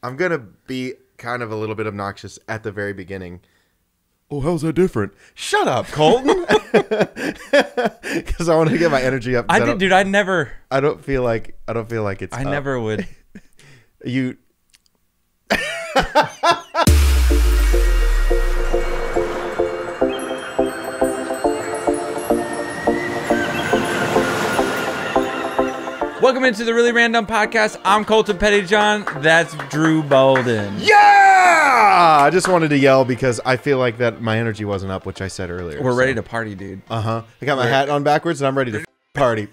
I'm going to be kind of a little bit obnoxious at the very beginning. Oh, how's that different? Shut up, Colton. Because I want to get my energy up. I did, dude. I don't feel like it's. I never would. You. Welcome into the Really Randumb podcast. I'm Colton Pettyjohn. That's Drew Bolden. Yeah! I just wanted to yell because I feel like that my energy wasn't up, which I said earlier. We're ready to party, dude. I got my hat on backwards and I'm ready to party.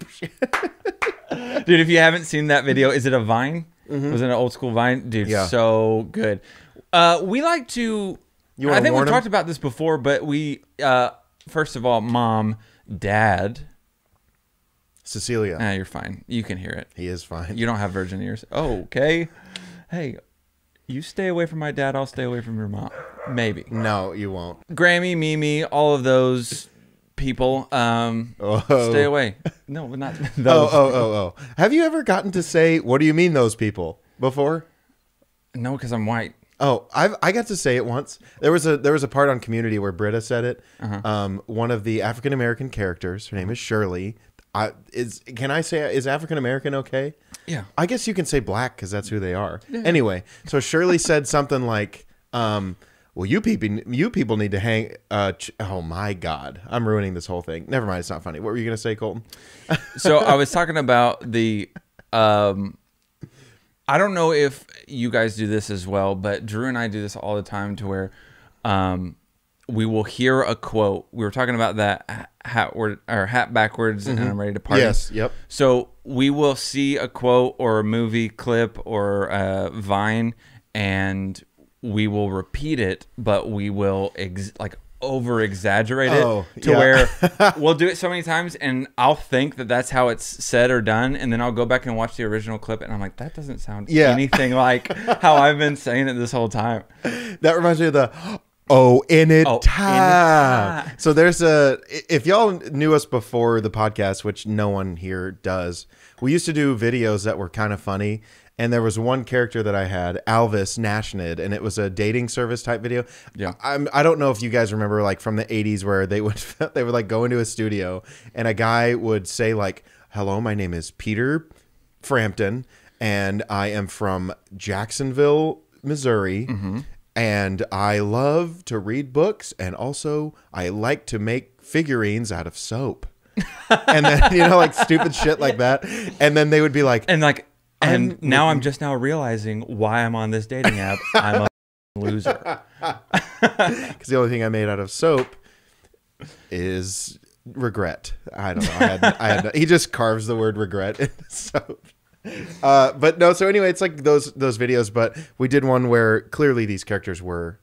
Dude, if you haven't seen that video, is it a Vine? Mm-hmm. Was it an old school Vine? Dude, yeah. So good. We like to... I think we've talked about this before, but we... first of all, Mom, Dad... Cecilia. You're fine. You can hear it. He is fine. You don't have virgin ears. Oh, okay. Hey, you stay away from my dad. I'll stay away from your mom. Maybe. No, you won't. Grammy, Mimi, all of those people. Stay away. No, not those. Oh. Have you ever gotten to say, "What do you mean those people?" before? No, because I'm white. Oh, I got to say it once. There was a part on Community where Britta said it. Uh-huh. One of the African American characters, her name is Shirley. Is African American okay? Yeah. I guess you can say black because that's who they are. Yeah. Anyway, so Shirley said something like, well, you people need to hang... oh, my God. I'm ruining this whole thing. Never mind. It's not funny. What were you going to say, Colton? So I was talking about the... I don't know if you guys do this as well, but Drew and I do this all the time to where... we will hear a quote. We were talking about that hat backwards, and I'm ready to party. Yes, yep. So we will see a quote or a movie clip or a Vine, and we will repeat it, but we will over exaggerate it to where we'll do it so many times, and I'll think that that's how it's said or done, and then I'll go back and watch the original clip, and I'm like, that doesn't sound anything like how I've been saying it this whole time. That reminds me of the... Oh, in it time. So there's if y'all knew us before the podcast, which no one here does, we used to do videos that were kind of funny. And there was one character that I had, Alvis Nashnid, and it was a dating service type video. Yeah. I don't know if you guys remember like from the 80s where they would like go into a studio and a guy would say like, "Hello, my name is Peter Frampton and I am from Jacksonville, Missouri." Mm-hmm. And I love to read books, and also I like to make figurines out of soap. And then, like stupid shit like that. And then they would be like... And now I'm just now realizing why I'm on this dating app. I'm a loser. Because the only thing I made out of soap is regret. I don't know. He just carves the word regret into soap. But no, so anyway, it's like those videos, but we did one where clearly these characters were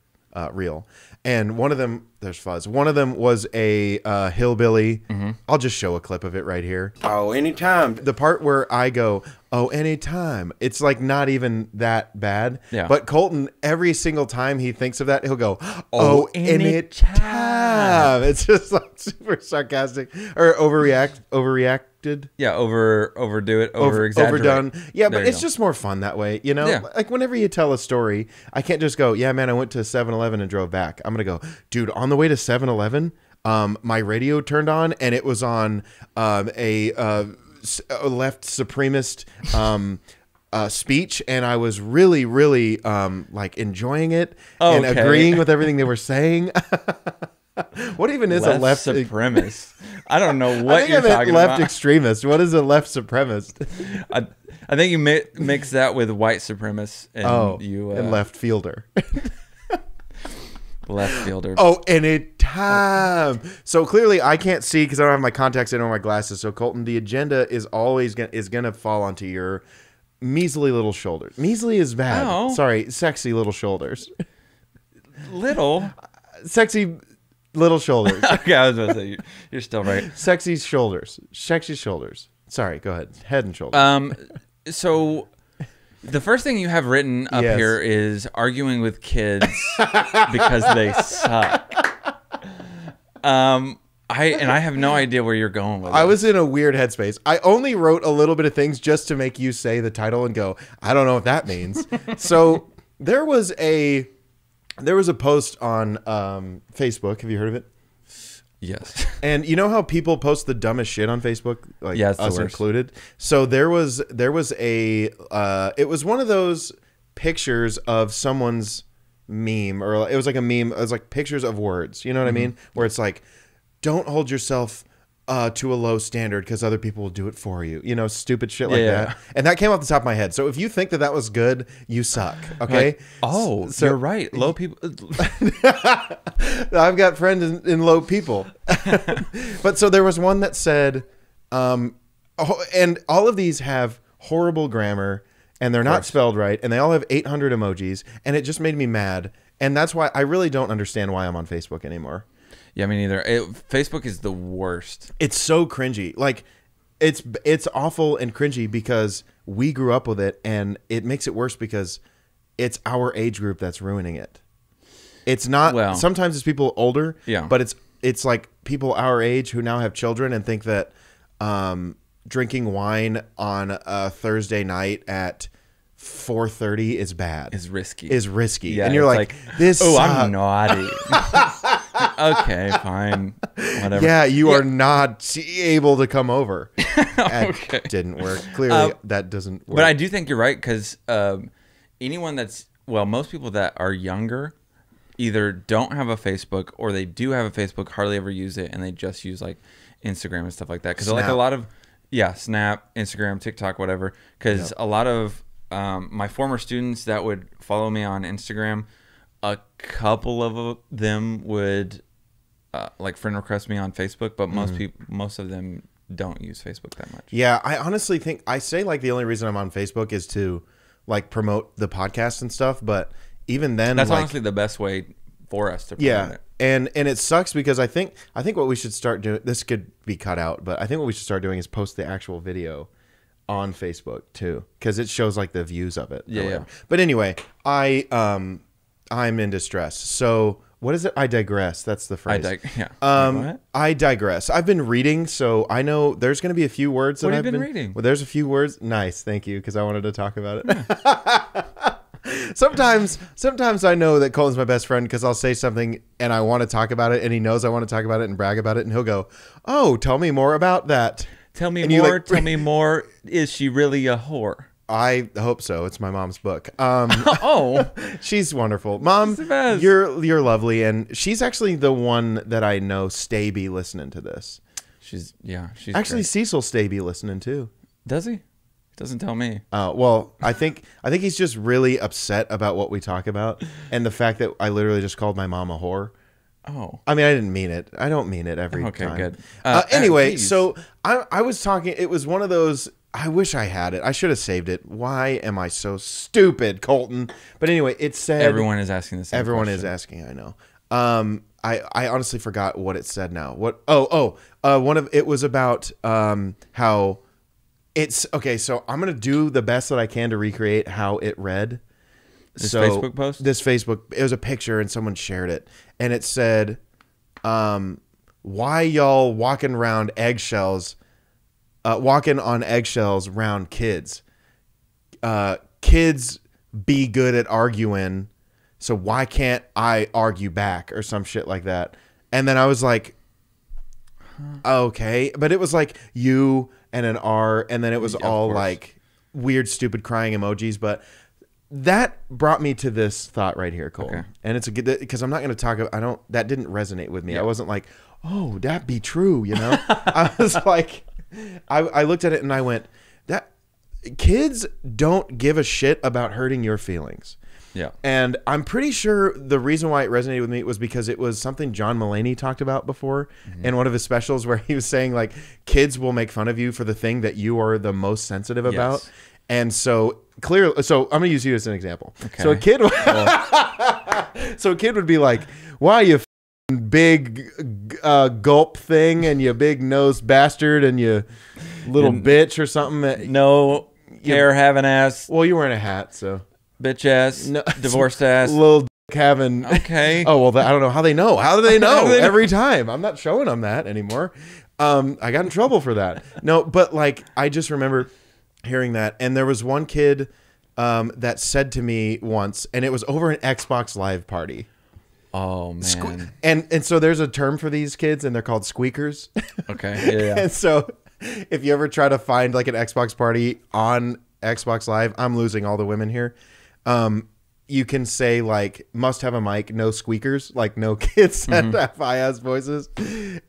real. And one of them, there's Fuzz. One of them was a hillbilly. Mm-hmm. I'll just show a clip of it right here. Oh, anytime. The part where I go, "Oh, anytime." It's like not even that bad. Yeah. But Colton, every single time he thinks of that, he'll go, "Oh, anytime." It's just like super sarcastic or overreacted. Yeah, overdo it, over-exaggerate. Overdone. Yeah, but it's just more fun that way, Yeah. Like whenever you tell a story, I can't just go, "Yeah, man, I went to 7-Eleven and drove back." I'm going to go, "Dude, on the way to 7-Eleven, my radio turned on and it was on a left supremacist speech, and I was really, really like enjoying it and agreeing with everything they were saying." What even is a left supremacist? I don't know what you're talking left about. Left extremist. What is a left supremacist? I think you mix that with white supremacist and left fielder. Left fielder. Oh, anytime. So clearly I can't see because I don't have my contacts in or my glasses. So Colton, the agenda is always gonna fall onto your measly little shoulders. Measly is bad. Oh. Sorry, sexy little shoulders. Little? Sexy little shoulders. Okay, I was going to say, you're still right. Sexy shoulders. Sexy shoulders. Sorry, go ahead. Head and shoulders. So the first thing you have written up here is arguing with kids because they suck. I have no idea where you're going with it. I was in a weird headspace. I only wrote a little bit of things just to make you say the title and go, I don't know what that means. So There was a post on Facebook. Have you heard of it? Yes. And you know how people post the dumbest shit on Facebook, like us included? So there was a it was one of those pictures of someone's meme, or it was like a meme. It was like pictures of words. You know what I mean? Where it's like, don't hold yourself to a low standard because other people will do it for you. You know, stupid shit like that. And that came off the top of my head. So if you think that was good, you suck. Okay. Like, so you're right. Low people. I've got friends in low people. But so there was one that said, and all of these have horrible grammar and they're not spelled right. And they all have 800 emojis. And it just made me mad. And that's why I really don't understand why I'm on Facebook anymore. Yeah, me neither. Facebook is the worst. It's so cringy. Like, it's awful and cringy because we grew up with it, and it makes it worse because it's our age group that's ruining it. It's not. Well, sometimes it's people older. Yeah. But it's like people our age who now have children and think that drinking wine on a Thursday night at 4:30 is bad. Is risky. Yeah, and you're like this. Oh, I'm naughty. Okay, fine, whatever. Yeah, you are not able to come over. Okay, didn't work. Clearly, that doesn't work. But I do think you're right because anyone most people that are younger either don't have a Facebook or they do have a Facebook, hardly ever use it, and they just use like Instagram and stuff like that. Because like a lot of Snap, Instagram, TikTok, whatever. Because a lot of my former students that would follow me on Instagram, a couple of them would like friend request me on Facebook, but most of them don't use Facebook that much. Yeah, I honestly think I say like the only reason I'm on Facebook is to like promote the podcast and stuff, but even then that's honestly the best way for us to promote it. And it sucks because I think what we should start doing, this could be cut out, but I think what we should start doing is post the actual video on Facebook too, because it shows like the views of it. Yeah. But anyway, I'm in distress. So what is it? I digress. That's the phrase. I digress. I've been reading, so I know there's going to be a few words that I've been reading. Well, there's a few words. Nice, thank you, because I wanted to talk about it. Yeah. Sometimes I know that Colin's my best friend because I'll say something and I want to talk about it, and he knows I want to talk about it and brag about it, and he'll go, "Oh, tell me more about that. Tell me more. Tell me more. Is she really a whore?" I hope so. It's my mom's book. Oh, she's wonderful. Mom, you're lovely, and she's actually the one that I know stay be listening to this. She's actually great. Cecil stay be listening too. Does he? Doesn't tell me. Well, I think he's just really upset about what we talk about and the fact that I literally just called my mom a whore. Oh, I mean, I didn't mean it. I don't mean it every time. Okay, good. Anyway, so I was talking. It was one of those. I wish I had it. I should have saved it. Why am I so stupid, Colton? But anyway, it said everyone is asking the same Everyone question. is asking. I know. I honestly forgot what it said now. What? It was about how it's okay. So I'm gonna do the best that I can to recreate how it read. Facebook post. This Facebook. It was a picture and someone shared it, and it said, "Why y'all walking around eggshells?" Walking on eggshells around kids. Kids be good at arguing, so why can't I argue back or some shit like that? And then I was like, okay. But it was like you and an R, and then it was all like weird, stupid crying emojis. But that brought me to this thought right here, Cole. Okay. And it's a good, because I'm not going to talk about, that didn't resonate with me. Yeah. I wasn't like, oh, that be true, you know? I was like, I looked at it and I went, that kids don't give a shit about hurting your feelings. Yeah. And I'm pretty sure the reason why it resonated with me was because it was something John Mulaney talked about before in one of his specials, where he was saying like kids will make fun of you for the thing that you are the most sensitive about. Yes. And so clearly, so I'm going to use you as an example. Okay. So a kid would be like, why you big gulp thing and you big nosed bastard and you little bitch or something. No hair having ass. Well, you're wearing a hat, so bitch ass, no, divorced ass, little dick having. Okay. Oh well, I don't know how they know. How do they know every time? I'm not showing them that anymore. I got in trouble for that. No, but like I just remember hearing that, and there was one kid that said to me once, and it was over an Xbox Live party. Oh man! And so there's a term for these kids, and they're called squeakers. Okay. Yeah. And so if you ever try to find like an Xbox party on Xbox Live, I'm losing all the women here. You can say like must have a mic, no squeakers, like no kids that have high-ass voices.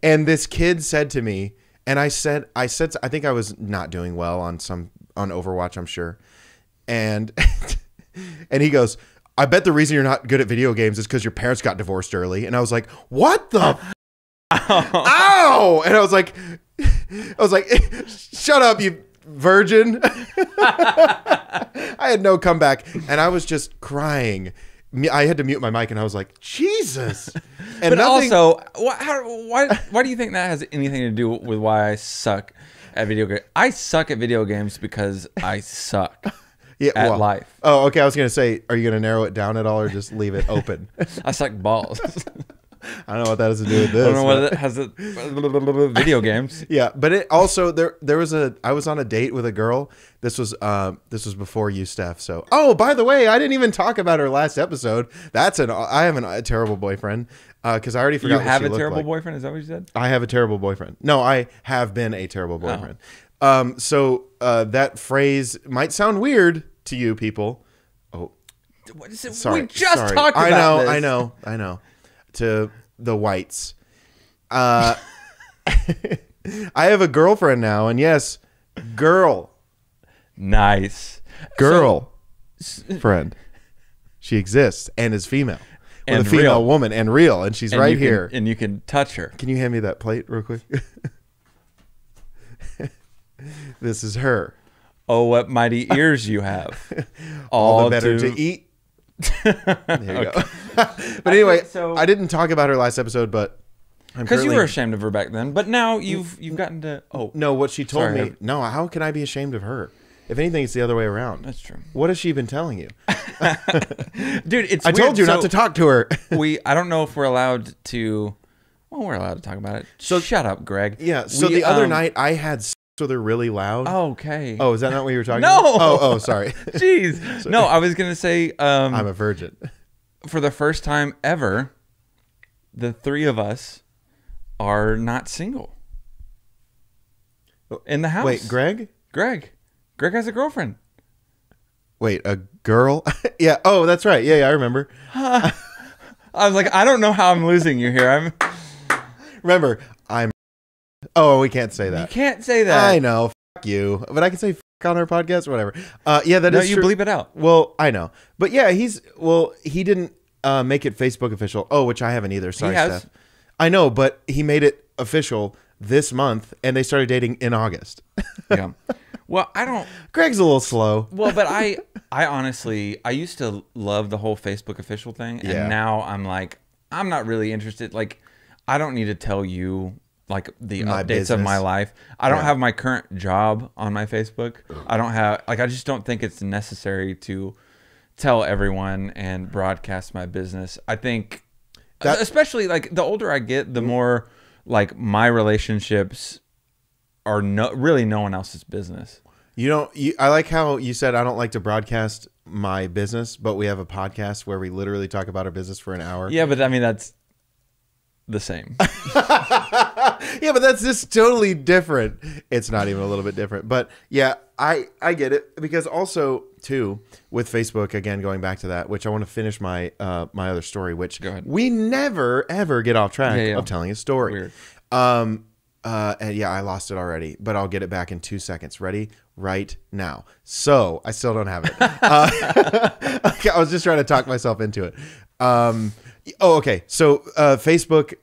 And this kid said to me, and I said I think I was not doing well on Overwatch, I'm sure. And and he goes, I bet the reason you're not good at video games is because your parents got divorced early. And I was like, what the? Ow! And I was like, shut up, you virgin. I had no comeback, and I was just crying. I had to mute my mic, and I was like, Jesus. And but also, why do you think that has anything to do with why I suck at video games? I suck at video games because I suck. At life. Oh, okay. I was going to say, are you going to narrow it down at all or just leave it open? I suck balls. I don't know what that has to do with this. I don't know what it has to video games. Yeah, but it also there was I was on a date with a girl. This was before you, Steph. So, oh, by the way, I didn't even talk about her last episode. I have a terrible boyfriend because I already forgot. You have what she a terrible like. boyfriend? Is that what you said? I have a terrible boyfriend. No, I have been a terrible boyfriend. So that phrase might sound weird to you people. Oh, what is it? Sorry, we just talked about this. I know. To the whites. I have a girlfriend now, and yes, girl. Nice. Girl. Friend. She exists and is female. With a female woman and real, and she's right here. And you can touch her. Can you hand me that plate real quick? This is her. Oh, what mighty ears you have. All the better to eat. There you go. But anyway, so I didn't talk about her last episode, but because you were ashamed of her back then, but now you've gotten to. Oh no, what she told me. No, how can I be ashamed of her? If anything, it's the other way around. That's true. What has she been telling you? Dude, it's I told you not to talk to her. I don't know if we're allowed to. Well, we're allowed to talk about it. So shut up, Greg. Yeah. So the other night I had. So they're really loud. Oh, okay. Oh, is that not what you were talking no. about? Oh, sorry. Jeez. No, I was gonna say. I'm a virgin. For the first time ever, the three of us are not single in the house. Wait, Greg has a girlfriend. Wait, a girl? Yeah. Oh, that's right. Yeah, I remember. I was like, I don't know how I'm losing you here. Remember, I'm. Oh, we can't say that. You can't say that. I know. Fuck you. But I can say fuck on our podcast or whatever. Yeah, that is true. No, you bleep it out. Well, I know. But yeah, he didn't make it Facebook official. Oh, which I haven't either. Sorry, Steph. I know, but he made it official this month, and they started dating in August. Yeah. Well, I don't. Greg's a little slow. Well, but I honestly, I used to love the whole Facebook official thing, and now I'm like, I'm not really interested. Like, I don't need to tell you like the updates of my life. I don't have my current job on my Facebook. I don't have I just don't think it's necessary to tell everyone and broadcast my business. I think especially like the older I get, the more like my relationships are really no one else's business. I like how you said I don't like to broadcast my business, but we have a podcast where we literally talk about our business for an hour. Yeah, but I mean that's the same. Yeah, but that's just totally different. It's not even a little bit different. But yeah, I get it, because also too with Facebook, again going back to that, which I want to finish my my other story, which we never ever get off track of telling a story. Weird. And yeah, I lost it already, but I'll get it back in 2 seconds. Ready? Right now. So I still don't have it. Okay, I was just trying to talk myself into it. Okay. So Facebook,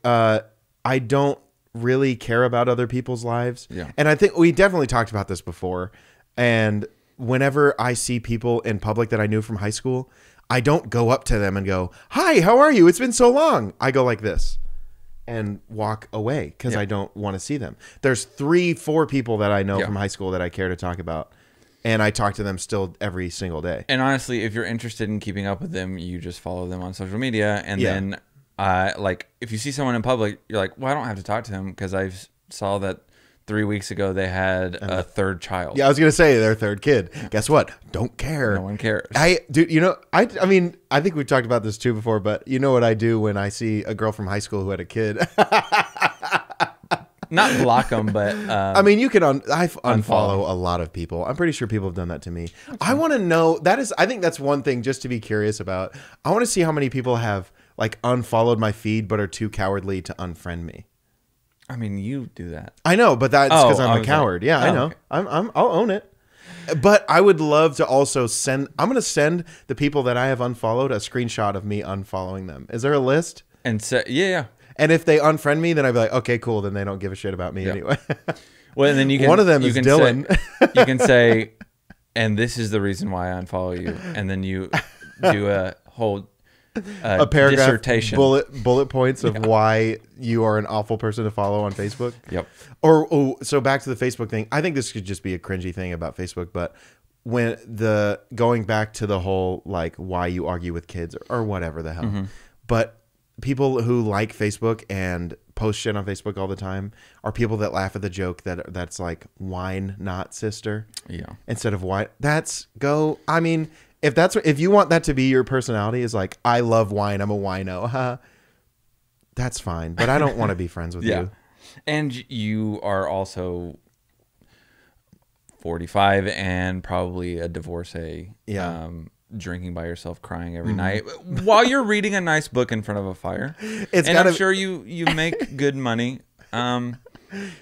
I don't really care about other people's lives. Yeah. And I think we definitely talked about this before. And whenever I see people in public that I knew from high school, I don't go up to them and go, "Hi, how are you? It's been so long." I go like this and walk away because I don't want to see them. There's 3-4 people that I know from high school that I care to talk about, and I talk to them still every single day. And honestly, if you're interested in keeping up with them, you just follow them on social media, and then like if you see someone in public, you're like, well, I don't have to talk to him because I saw that 3 weeks ago they had a third child. Yeah, I was gonna say their third kid. Guess what? Don't care. No one cares. Dude, you know, I mean, I think we've talked about this too before, but you know what I do when I see a girl from high school who had a kid? Not block them, but I mean, you can I unfollow a lot of people. I'm pretty sure people have done that to me. I want to know I think that's one thing just to be curious about. I want to see how many people have like unfollowed my feed but are too cowardly to unfriend me. I mean, you do that. I know, but that's because I'm a coward. Yeah, I know. Okay. I'll own it. But I would love to also I'm going to send the people that I have unfollowed a screenshot of me unfollowing them. Is there a list? And yeah. And if they unfriend me, then I'd be like, okay, cool. Then they don't give a shit about me anyway. Well, and then you can. One of them is Dylan. You can say, and this is the reason why I unfollow you. And then you do a whole a paragraph, dissertation, bullet points of why you are an awful person to follow on Facebook. Yep. So back to the Facebook thing. I think this could just be a cringy thing about Facebook, but when going back to the whole like why you argue with kids or whatever the hell, but people who like Facebook and post shit on Facebook all the time are people that laugh at the joke that's like wine, not sister. Yeah. Instead of wine. I mean, if you want that to be your personality is like, I love wine, I'm a wino. That's fine. But I don't want to be friends with you. And you are also 45 and probably a divorcee. Yeah. Drinking by yourself, crying every night while you're reading a nice book in front of a fire. I'm sure you make good money. And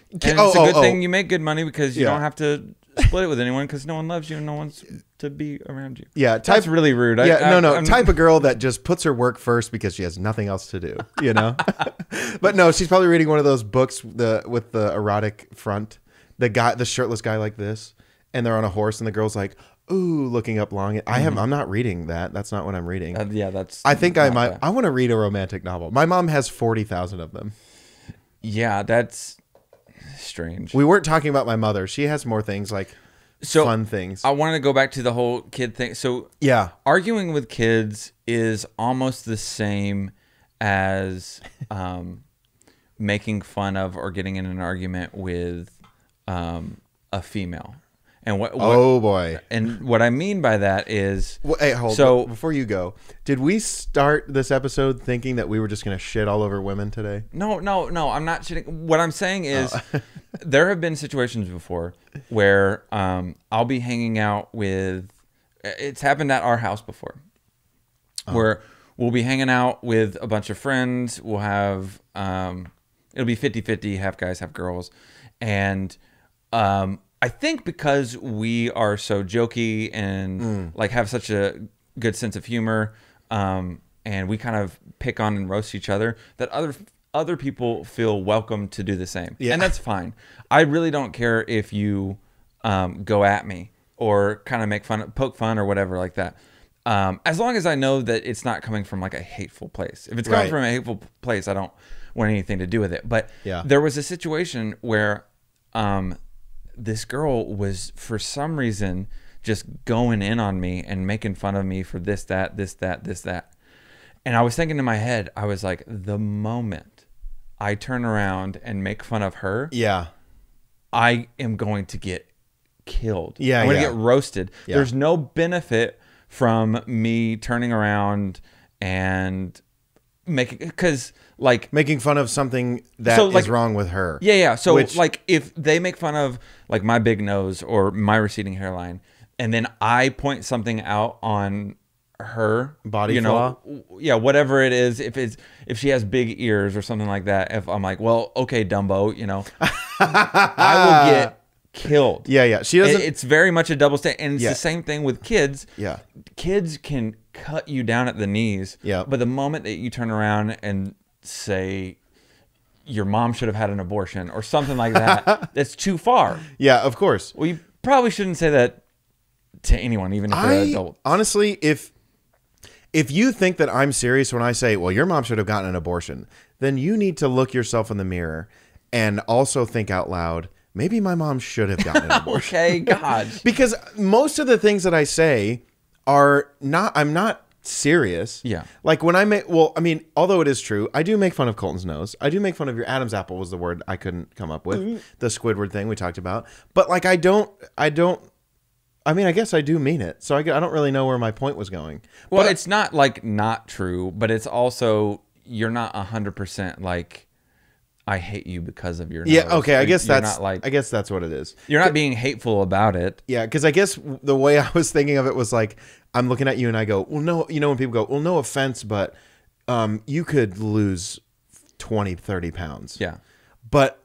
it's a good thing you make good money because you don't have to split it with anyone because no one loves you and no one's to be around you. Yeah, that's really rude. Type of girl that just puts her work first because she has nothing else to do. You know, but no, she's probably reading one of those books with the erotic front. The shirtless guy like this, and they're on a horse, and the girl's like, ooh, looking up long. I'm not reading that. That's not what I'm reading. I think I might. I want to read a romantic novel. My mom has 40,000 of them. Yeah, that's strange. We weren't talking about my mother. She has more things like fun things. I wanted to go back to the whole kid thing. So yeah, arguing with kids is almost the same as making fun of or getting in an argument with a female. And oh boy! And what I mean by that is, hey, hold on. Before you go, did we start this episode thinking that we were just going to shit all over women today? No. I'm not shitting. What I'm saying is, there have been situations before where I'll be hanging out with. It's happened at our house before, where we'll be hanging out with a bunch of friends. We'll have it'll be 50-50, half guys, half girls, and I think because we are so jokey and like have such a good sense of humor, and we kind of pick on and roast each other, that other people feel welcome to do the same. Yeah. And that's fine. I really don't care if you go at me or kind of make fun, poke fun or whatever like that. As long as I know that it's not coming from like a hateful place. If it's coming from a hateful place, I don't want anything to do with it. But there was a situation where this girl was, for some reason, just going in on me and making fun of me for this, that. And I was thinking in my head, I was like, the moment I turn around and make fun of her, I am going to get killed. I'm going to get roasted. There's no benefit from me turning around and making fun of something that is wrong with her. So like if they make fun of like my big nose or my receding hairline, and then I point something out on her body flaw, whatever it is, if she has big ears or something like that, if I'm like, well, okay, Dumbo, I will get killed. She doesn't. It's very much a double standard, and it's the same thing with kids. Kids can cut you down at the knees. But the moment that you turn around and say your mom should have had an abortion or something like that, that's too far. Of course. Well, you probably shouldn't say that to anyone, even if they're adults. Honestly, if you think that I'm serious when I say, well, your mom should have gotten an abortion, then you need to look yourself in the mirror and also think out loud, maybe my mom should have gotten an abortion. Okay, God. Because most of the things that I say are not, I'm not serious. Yeah. Like when I make, well, I mean, although it is true, I do make fun of Colton's nose. I do make fun of your Adam's apple was the word I couldn't come up with. The Squidward thing we talked about. But like, I mean, I guess I do mean it. So I don't really know where my point was going. Well, but it's not like not true, but it's also, you're not 100% like, I hate you because of your nose. Yeah, okay, I guess you're that's not like, I guess that's what it is. You're not being hateful about it. Yeah, because I guess the way I was thinking of it was like, I'm looking at you and I go, well, no, you know, when people go, well, no offense, but you could lose 20, 30 pounds. Yeah. But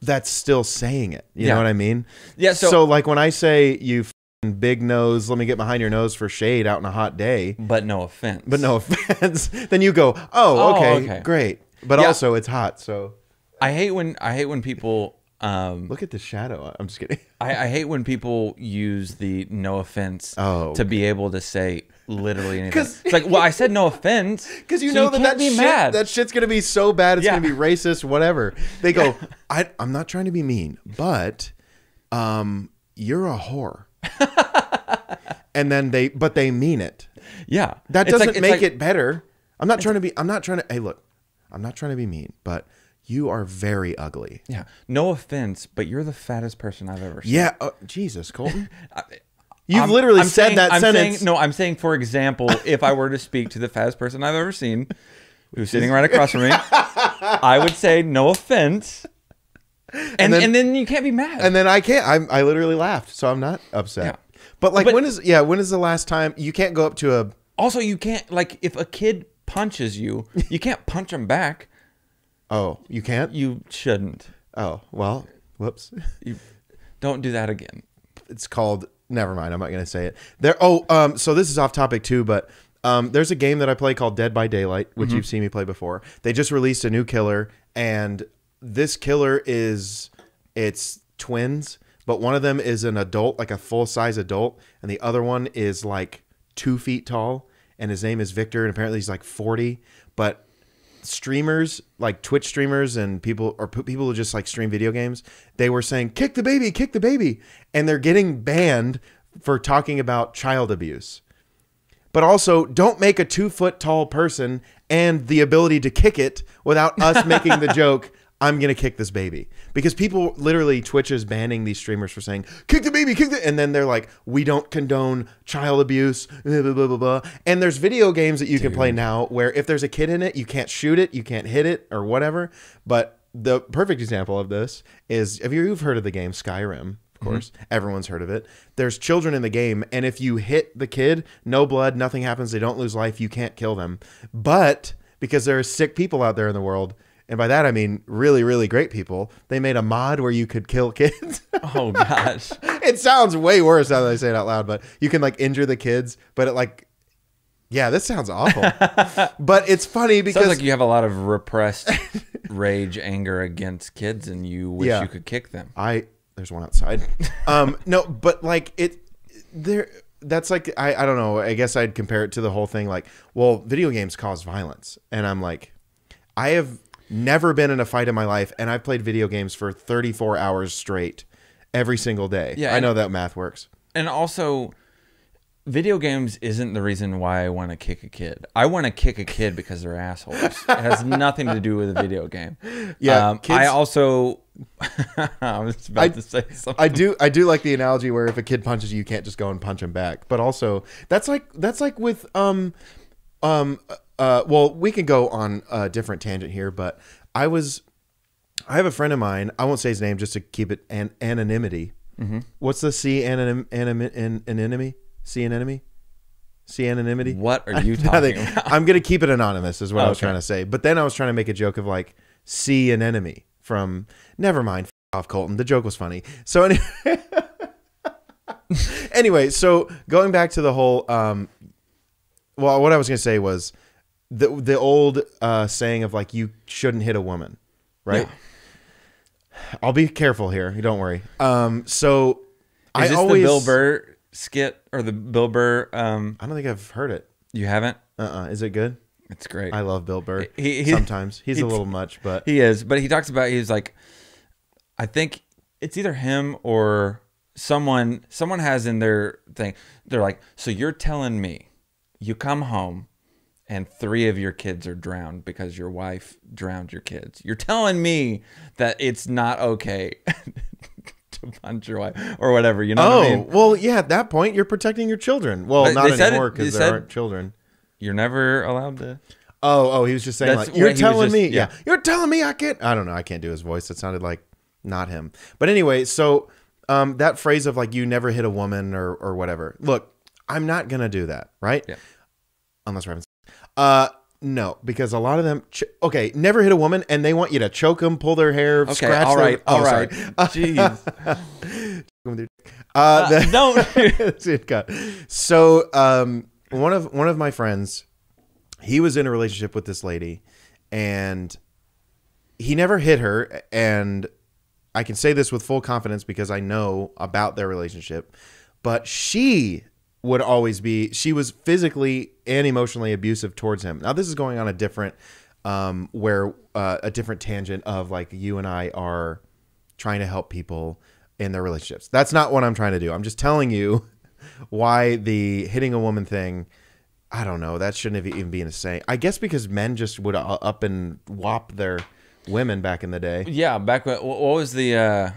that's still saying it. You know what I mean? Yeah. So like when I say you big nose, let me get behind your nose for shade out in a hot day. But no offense. Then you go, oh, okay, great. But also it's hot, so. I hate when people look at the shadow. I'm just kidding. I hate when people use the no offense to be able to say literally anything. It's like, well, I said no offense because you know that shit's gonna be so bad it's gonna be racist, whatever. They go, I'm not trying to be mean, but you're a whore. And then they mean it. Yeah, that doesn't make it better. I'm not trying to. Hey, look, I'm not trying to be mean, but you are very ugly. Yeah. No offense, but you're the fattest person I've ever seen. Yeah. Jesus, Colton. You've literally said that sentence. I'm saying, for example, if I were to speak to the fattest person I've ever seen, who's sitting right across from me, I would say no offense. And then you can't be mad. And then I can't. I literally laughed, so I'm not upset. Yeah. But when is the last time you can't go up to a... Also, you can't, like, if a kid punches you, you can't punch him back. Oh, you can't? You shouldn't. Oh, well, whoops. You don't do that again. It's called, never mind, I'm not going to say it. So this is off topic too, but there's a game that I play called Dead by Daylight, which you've seen me play before. They just released a new killer, and this killer it's twins, but one of them is an adult, like a full-size adult, and the other one is like 2 feet tall, and his name is Victor, and apparently he's like 40, but streamers, like Twitch streamers and people who just like stream video games, they were saying, kick the baby, and they're getting banned for talking about child abuse. But also, don't make a 2 foot tall person and the ability to kick it without us making the joke, I'm going to kick this baby. Because people literally, Twitch is banning these streamers for saying, kick the baby, and then they're like, we don't condone child abuse, blah, blah, blah, blah, blah. And there's video games that you can play now where if there's a kid in it, you can't shoot it, you can't hit it or whatever. But the perfect example of this is, you've heard of the game Skyrim? Of course, everyone's heard of it. There's children in the game, and if you hit the kid, no blood, nothing happens, they don't lose life, you can't kill them. But because there are sick people out there in the world, and by that I mean really, really great people, they made a mod where you could kill kids. Oh gosh. It sounds way worse now that I say it out loud, but you can like injure the kids, but it like, yeah, this sounds awful. But it's funny because... Sounds like you have a lot of repressed rage, anger against kids, and you wish you could kick them. There's one outside. No, but like that's like, I don't know. I guess I'd compare it to the whole thing. Like, well, video games cause violence. And I'm like, I have never been in a fight in my life. And I've played video games for 34 hours straight every single day. Yeah, I know that math works. And also, video games isn't the reason why I want to kick a kid. I want to kick a kid because they're assholes. It has nothing to do with a video game. Yeah, I also... I was about to say something. I do like the analogy where if a kid punches you, you can't just go and punch him back. But also, that's like with well, we can go on a different tangent here, but I have a friend of mine. I won't say his name just to keep it anonymity. Mm-hmm. What's the C anonymity? C anonymity? C anonymity? What are you talking about? I'm gonna keep it anonymous, is what I was trying to say. But then I was trying to make a joke of like C an enemy from. Never mind. Off, Colton. The joke was funny. So anyway, so going back to the whole. Well, what I was gonna say was the old saying of like you shouldn't hit a woman, right? Yeah. I'll be careful here. Don't worry. So is this the Bill Burr skit or the Bill Burr? I don't think I've heard it. You haven't? Is it good? It's great. I love Bill Burr. Sometimes he's a little much, but he is. But he talks about, he's like, I think it's either him or someone has in their thing. They're like, so you're telling me you come home and 3 of your kids are drowned because your wife drowned your kids. You're telling me that it's not okay to punch your wife or whatever. You know what I mean? Well, yeah, at that point, you're protecting your children. Well, But not they said anymore it- because they there said- aren't children. You're never allowed to. Oh, he was just saying That's like, you're what he was telling just- me. yeah. Yeah, you're telling me I can't. I don't know. I can't do his voice. It sounded like not him. But anyway, so that phrase of like, you never hit a woman or whatever. Look, I'm not going to do that, right? Yeah. Unless we're having no, because a lot of them, never hit a woman, and they want you to choke them, pull their hair, Okay, scratch all their... right, all right. Jeez. Don't. So, one of my friends, he was in a relationship with this lady, and he never hit her, and I can say this with full confidence because I know about their relationship, but she would always be, she was physically and emotionally abusive towards him. Now this is going on a different, a different tangent of like, you and I are trying to help people in their relationships. That's not what I'm trying to do. I'm just telling you why the hitting a woman thing, I don't know, that shouldn't have even been a saying. I guess because men just would up and whop their women back in the day. Yeah, back when, what was the,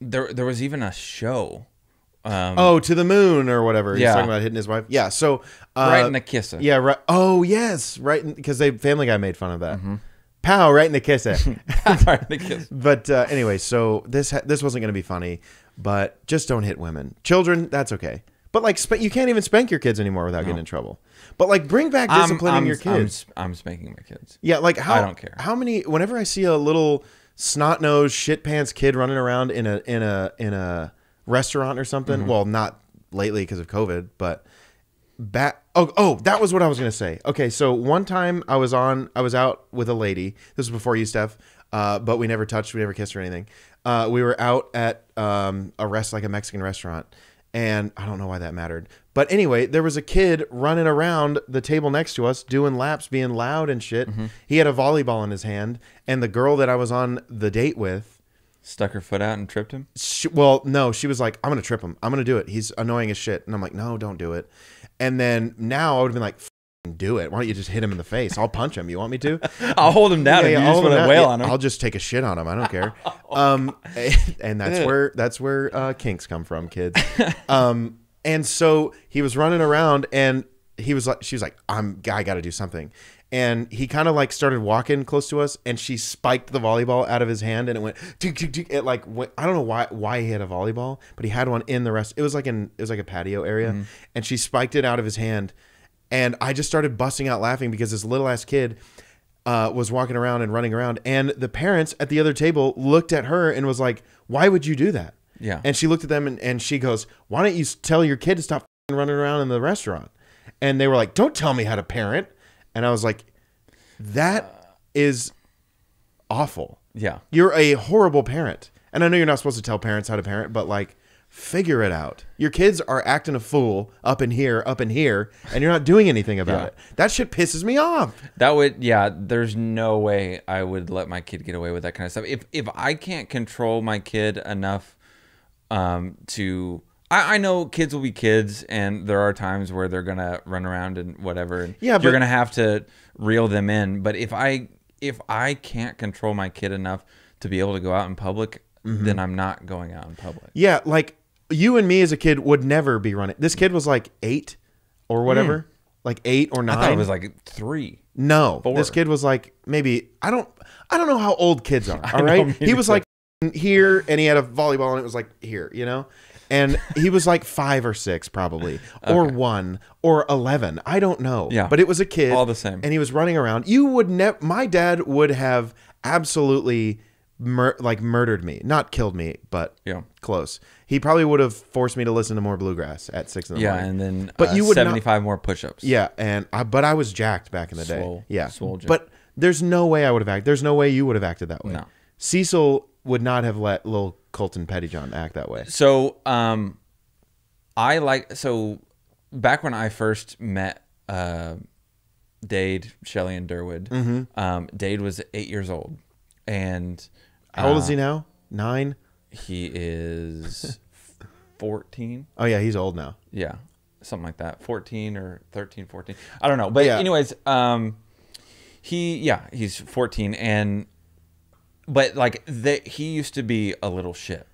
there was even a show. To the moon or whatever. He's Yeah. talking about hitting his wife. Yeah. So Right in the kisser. Yeah. Right. Oh yes. Right. Because Family Guy made fun of that. Pow! Right in the kisser. Right in the kiss. But anyway, so this wasn't going to be funny. But just don't hit women. Children, that's okay. But like, you can't even spank your kids anymore without getting in trouble. But like, bring back disciplining your kids. I'm spanking my kids. Yeah. Like I don't care. How many? Whenever I see a little snot-nosed shit pants kid running around in a restaurant or something. Well, not lately because of COVID, but that was what I was going to say. Okay. So one time I was out with a lady. This was before you, Steph. But we never touched, we never kissed or anything. We were out at, like a Mexican restaurant, and I don't know why that mattered, but anyway, there was a kid running around the table next to us doing laps, being loud and shit. He had a volleyball in his hand, and the girl that I was on the date with, Stuck her foot out and tripped him? no, she was like, I'm going to trip him. I'm going to do it. He's annoying as shit. And I'm like, no, don't do it. And then now I would have been like, do it. Why don't you just hit him in the face? I'll punch him. You want me to? I'll hold him down if you just want to wail on him. I'll just take a shit on him. I don't care. And that's where kinks come from, kids. And so he was running around, and she was like, I got to do something. And he kind of like started walking close to us, and she spiked the volleyball out of his hand, and it went, it like went, I don't know why he had a volleyball, but he had one in the rest. It was like a patio area, and she spiked it out of his hand, and I just started busting out laughing because this little ass kid was walking around and running around, and the parents at the other table looked at her and was like, "Why would you do that?" Yeah. And she looked at them and she goes, "Why don't you tell your kid to stop running around in the restaurant?" And they were like, "Don't tell me how to parent." And I was like, that is awful. Yeah. You're a horrible parent. And I know you're not supposed to tell parents how to parent, but like, figure it out. Your kids are acting a fool up in here, and you're not doing anything about it. That shit pisses me off. There's no way I would let my kid get away with that kind of stuff. If I can't control my kid enough I know kids will be kids, and there are times where they're gonna run around and whatever, and you're gonna have to reel them in. But if I can't control my kid enough to be able to go out in public, then I'm not going out in public. Yeah, like you and me as a kid would never be running. This kid was like 8 or whatever, like 8 or 9. I thought it was like 3. No, 4. This kid was like maybe I don't know how old kids are. All right, he was like here, and he had a volleyball, and it was like here, you know. And he was like 5 or 6 probably, or 1 or 11. I don't know. Yeah. But it was a kid. All the same. And he was running around. You would never. My dad would have absolutely murdered me. Not killed me, but close. He probably would have forced me to listen to more bluegrass at 6 in the morning. Yeah, and then but you would 75 more push-ups. Yeah, but I was jacked back in the day. Yeah. Swole jack. But there's no way I would have acted. There's no way you would have acted that way. No. Cecil would not have let little Colton Pettyjohn act that way. So, back when I first met Dade, Shelley, and Durwood, Dade was 8 years old, and how old is he now? 9. He is 14. Oh yeah, he's old now. Yeah, something like that, 14 or 13, 14. I don't know. But anyways, he's 14, but like he used to be a little shit.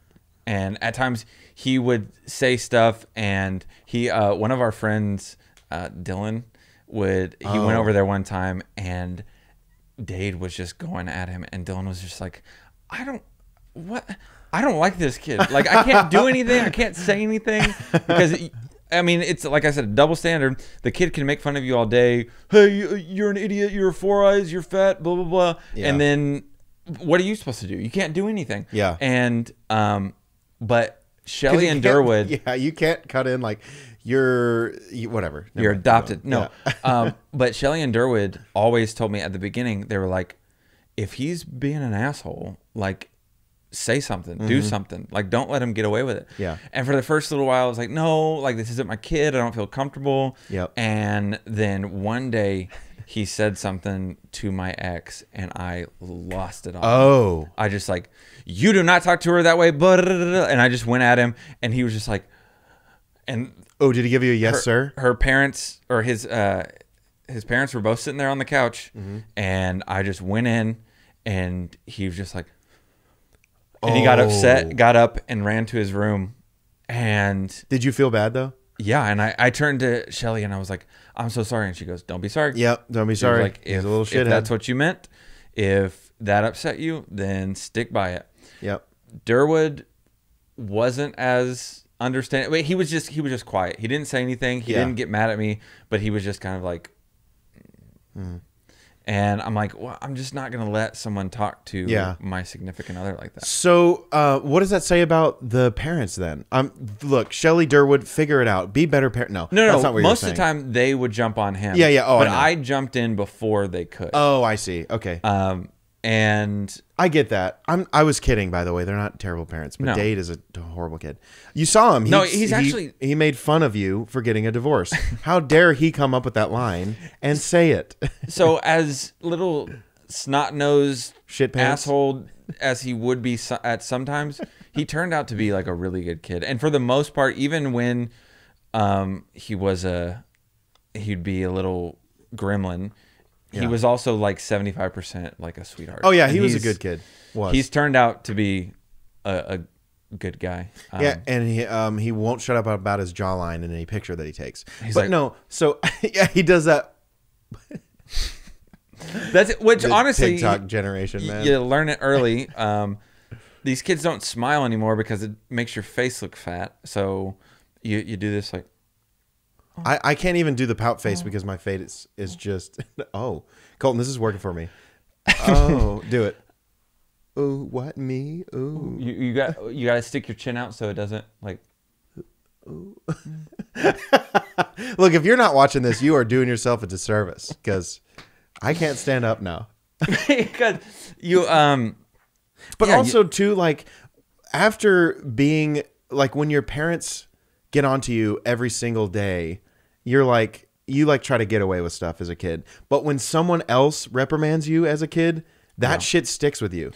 And at times he would say stuff, and one of our friends, Dylan, went over there one time, and Dade was just going at him, and Dylan was just like, I don't like this kid. Like, I can't do anything. I can't say anything because, I mean, it's like I said, a double standard. The kid can make fun of you all day. Hey, you're an idiot. You're 4 eyes. You're fat. Blah blah blah. Yeah. And then, what are you supposed to do? You can't do anything. Yeah. And but Shelly and Durwood. Yeah, you can't cut in like whatever. You're adopted. No. Yeah. But Shelly and Durwood always told me at the beginning, they were like, if he's being an asshole, like, say something, do something. Like, don't let him get away with it. Yeah. And for the first little while, I was like, no, like, this isn't my kid. I don't feel comfortable. Yep. And then one day he said something to my ex, and I lost it all. Oh. I just like, you do not talk to her that way. And I just went at him, and he was just like, and oh, did he give you a yes, sir? Her parents, or his parents were both sitting there on the couch, and I just went in, and he was just like, and he got upset, got up, and ran to his room. And did you feel bad though? Yeah, and I turned to Shelly, and I was like, I'm so sorry. And she goes, don't be sorry. Yep, don't be sorry. Like, if that's what you meant, if that upset you, then stick by it. Yep. Durwood wasn't as understanding. Wait, he was just quiet. He didn't say anything. He didn't get mad at me, but he was just kind of like, And I'm like, well, I'm just not going to let someone talk to my significant other like that. So what does that say about the parents then? Look, Shelly, Durwood, figure it out. Be better parent. No, that's not what most you're of the time they would jump on him. Yeah. Oh, but I jumped in before they could. Oh, I see. Okay. And I get that. I was kidding, by the way. They're not terrible parents, but Dade is a horrible kid. You saw him. He made fun of you for getting a divorce. How dare he come up with that line and say it? So as little snot-nosed shit asshole as he would be at sometimes, he turned out to be like a really good kid. And for the most part, even when he'd be a little gremlin, he was also like 75% like a sweetheart. Oh yeah, he was a good kid. He's turned out to be a good guy. And he won't shut up about his jawline in any picture that he takes. So yeah, he does that. That's it. Which honestly, TikTok generation, man, you learn it early. These kids don't smile anymore because it makes your face look fat. So you do this like. I can't even do the pout face because my face is just Colton, this is working for me. Oh, do it. Ooh, what me? Ooh. You got to stick your chin out so it doesn't like. Ooh. Look, if you're not watching this, you are doing yourself a disservice because I can't stand up now. Because you but also too, like, after being like, when your parents get onto you every single day, you try to get away with stuff as a kid, but when someone else reprimands you as a kid, that shit sticks with you.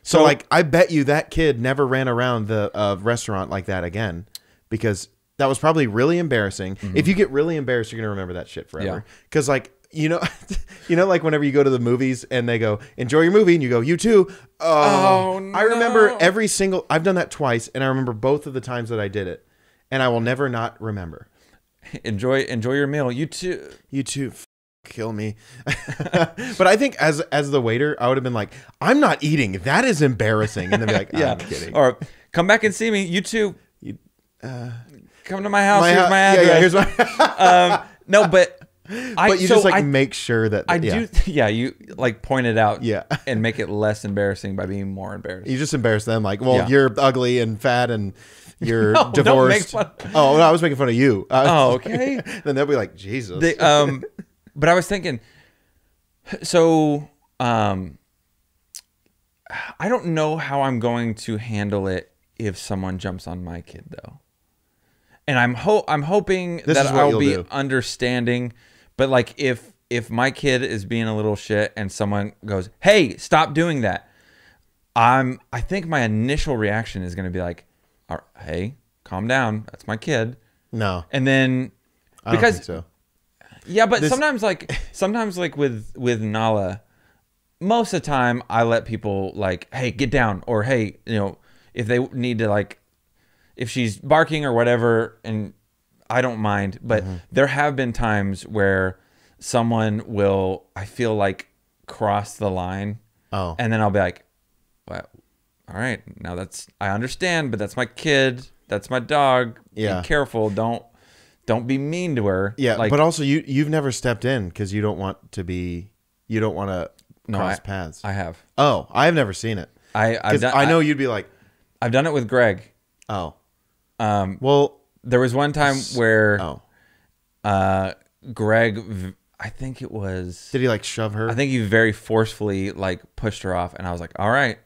So like, I bet you that kid never ran around the restaurant like that again, because that was probably really embarrassing. If you get really embarrassed, you're gonna remember that shit forever. Because like, like whenever you go to the movies and they go, enjoy your movie, and you go, you too. Oh no. I remember I've done that twice, and I remember both of the times that I did it. And I will never not remember. Enjoy your meal. You too. Kill me. But I think as the waiter, I would have been like, I'm not eating. That is embarrassing. And then be like, I'm kidding. Or come back and see me. You too. Come to my house. Here's my address. Yeah, here's my. No, but you just make sure that you like point it out and make it less embarrassing by being more embarrassed. You just embarrass them, like, well, you're ugly and fat and you're divorced. Oh, no, I was making fun of you. Okay. Then they'll be like, Jesus. But I was thinking, so I don't know how I'm going to handle it if someone jumps on my kid though. And I'm hoping that I'll be understanding. But like, if my kid is being a little shit and someone goes, "Hey, stop doing that," I think my initial reaction is going to be like, "Hey, calm down. That's my kid." No. And then I don't think so. Yeah, but sometimes like with Nala, most of the time I let people like, hey, get down, or hey, if they need to, like, if she's barking or whatever, and I don't mind. But there have been times where someone will, I feel like, cross the line. Oh. And then I'll be like, well, all right, now I understand, but that's my kid. That's my dog. Yeah. Be careful. Don't be mean to her. Yeah. Like, but also you've never stepped in because you don't want to cross paths. I have. Oh, I've never seen it. I know you'd be like, I've done it with Greg. Oh. Well, there was one time where Greg, I think it was... Did he like shove her? I think he very forcefully like pushed her off, and I was like, all right,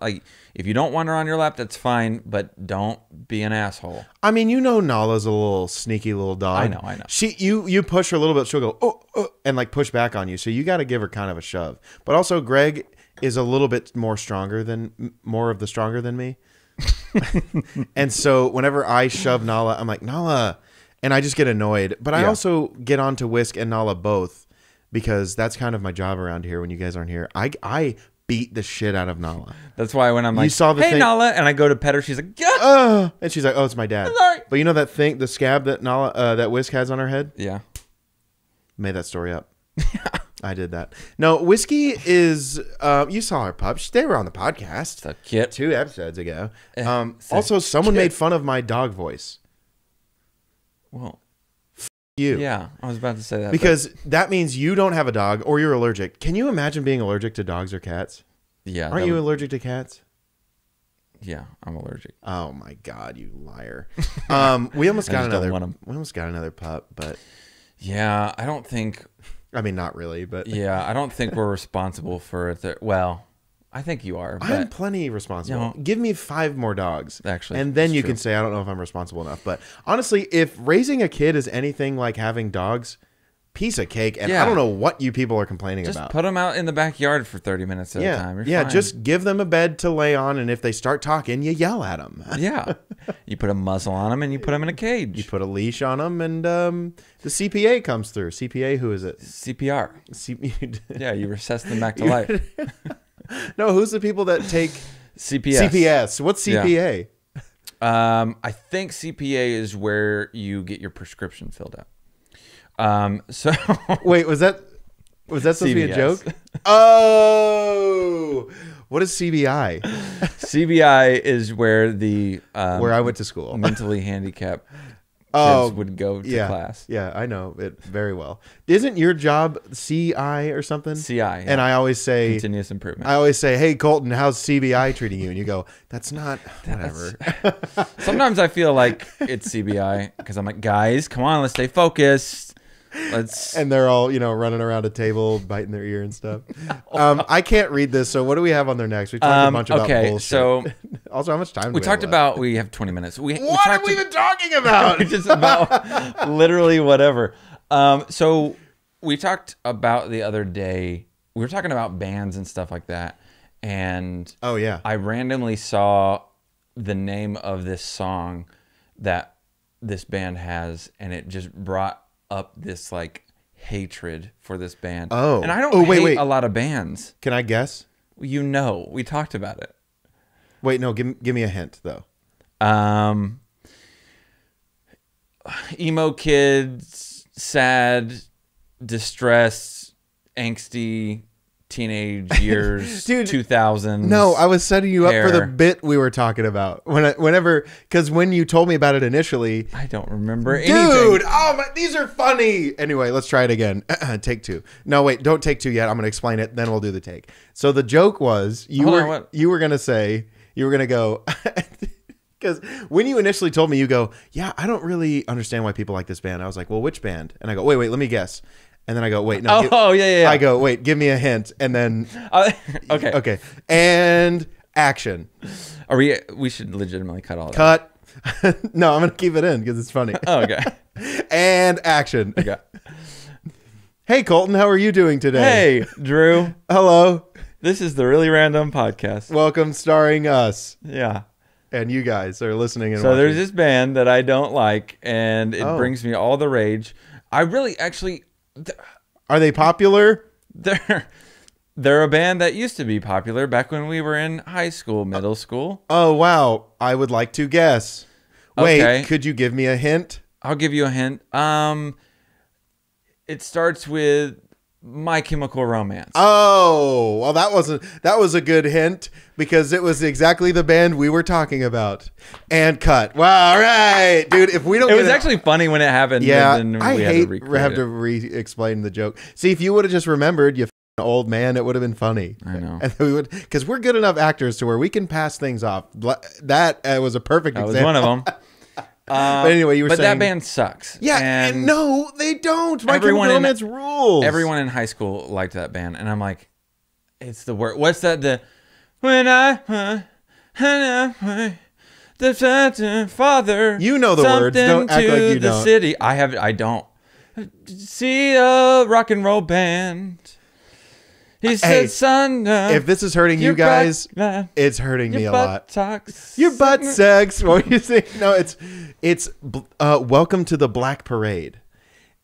like, if you don't want her on your lap, that's fine, but don't be an asshole. I mean, Nala's a little sneaky little dog. I know. You push her a little bit, she'll go, and like push back on you. So you got to give her kind of a shove. But also Greg is a little bit more stronger than me. And so whenever I shove Nala, I'm like, Nala, and I just get annoyed. But I also get on to Whisk and Nala both, because that's kind of my job around here when you guys aren't here. I beat the shit out of Nala. That's why when I'm like, hey, Nala, and I go to pet her, she's like, yeah. And she's like, oh, it's my dad. Sorry. But you know that thing, the scab that that Whisk has on her head? Yeah. Made that story up. I did that. No, Whiskey is, you saw her pups. They were on the podcast. So cute. 2 episodes ago. Also, someone made fun of my dog voice. Well, you. Yeah, I was about to say that. Because that means you don't have a dog or you're allergic. Can you imagine being allergic to dogs or cats? Yeah. Aren't you allergic to cats? Yeah, I'm allergic. Oh my God, you liar. We almost got another pup, but yeah, I don't think, I mean, not really, but yeah, I don't think we're responsible for it. Well, I think you are. I'm plenty responsible. Give me 5 more dogs. Actually, and then you can say, I don't know if I'm responsible enough. But honestly, if raising a kid is anything like having dogs, piece of cake. And I don't know what you people are complaining about. Just put them out in the backyard for 30 minutes at a time. You're fine. Just give them a bed to lay on. And if they start talking, you yell at them. Yeah. You put a muzzle on them and you put them in a cage. You put a leash on them, and the CPA comes through. CPA, who is it? CPR. Yeah, you recess them back to life. No, who's the people that take CPS? CPS. What's CPA? Yeah. I think CPA is where you get your prescription filled out. So wait, was that supposed to be a joke? Oh, what is CBI? CBI is where the where I went to school, mentally handicapped kids would go to class. Yeah, I know it very well. Isn't your job CI or something? CI. Yeah. And I always say continuous improvement. I always say, hey, Colton, how's CBI treating you? And you go, that's not whatever. Sometimes I feel like it's CBI because I'm like, guys, come on, let's stay focused. And they're all, running around a table, biting their ear and stuff. I can't read this. So what do we have on there next? We talked a bunch about bullshit. So also, how much time do we talked about? We have 20 minutes. What have we been talking about? Just about literally whatever. So we talked about the other day. We were talking about bands and stuff like that. And I randomly saw the name of this song that this band has, and it just brought up this like hatred for this band. And I don't hate a lot of bands. Can I guess? We talked about it. Wait, no, give me a hint though. Emo kids, sad, distressed, angsty, teenage years, dude, 2000s. No, I was setting you up for the bit we were talking about. Because when you told me about it initially, I don't remember anything. Dude, these are funny. Anyway, let's try it again. Take 2. No, wait, don't take 2 yet. I'm going to explain it. Then we'll do the take. So the joke was you were going to go. Because when you initially told me, you go, yeah, I don't really understand why people like this band. I was like, well, which band? And I go, wait, let me guess. And then I go, wait, no. Yeah. I go, wait, give me a hint. And then, okay. And action. We should legitimately cut all that. Cut. No, I'm going to keep it in because it's funny. Okay. And action. Okay. Hey, Colton, how are you doing today? Hey, Drew. Hello. This is the Really Random Podcast. Welcome, starring us. Yeah. and you guys are listening and so watching. There's this band that I don't like, and it brings me all the rage. I really actually. Are they popular? They're a band that used to be popular back when we were in high school, middle school. Oh wow! I would like to guess. Wait, could you give me a hint? I'll give you a hint. It starts with My Chemical Romance. Oh, well, that was a good hint because it was exactly the band we were talking about. And cut. Wow, all right, dude. If we don't, it was actually funny when it happened. Yeah, I hate have to re-explain the joke. See, if you would have just remembered, you old man, it would have been funny. I know. And we would, because we're good enough actors to where we can pass things off. That was a perfect example. That was one of them. But anyway, you were saying... But that band sucks. Yeah, and no, they don't. My Chemical Romance rules. Everyone in high school liked that band. And I'm like, it's the word. What's that? When I... the father... You know the words. Don't act like you don't. The city. I don't. See a rock and roll band... He said, son, if this is hurting you guys, it's hurting me a lot. Your butt sucks. What you say? No, it's Welcome to the Black Parade.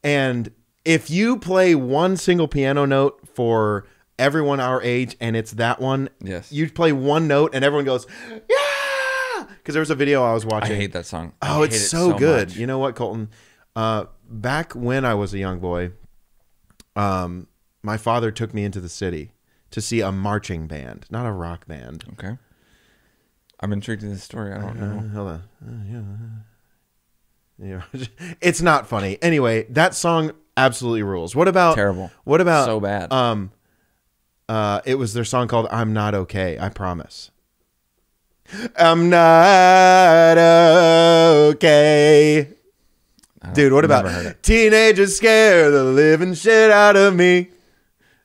And if you play one single piano note for everyone our age, and it's that one, yes, you play one note and everyone goes, yeah! Because there was a video I was watching. I hate that song. Oh, it's so good. Much. You know what, Colton? Back when I was a young boy, my father took me into the city to see a marching band, not a rock band. Okay. I'm intrigued in this story. I don't know. Hold on. Yeah. It's not funny. Anyway, that song absolutely rules. What about... Terrible. What about... So bad. It was their song called I'm Not Okay, I Promise. I'm not okay. Dude, what about... Teenagers scare the living shit out of me.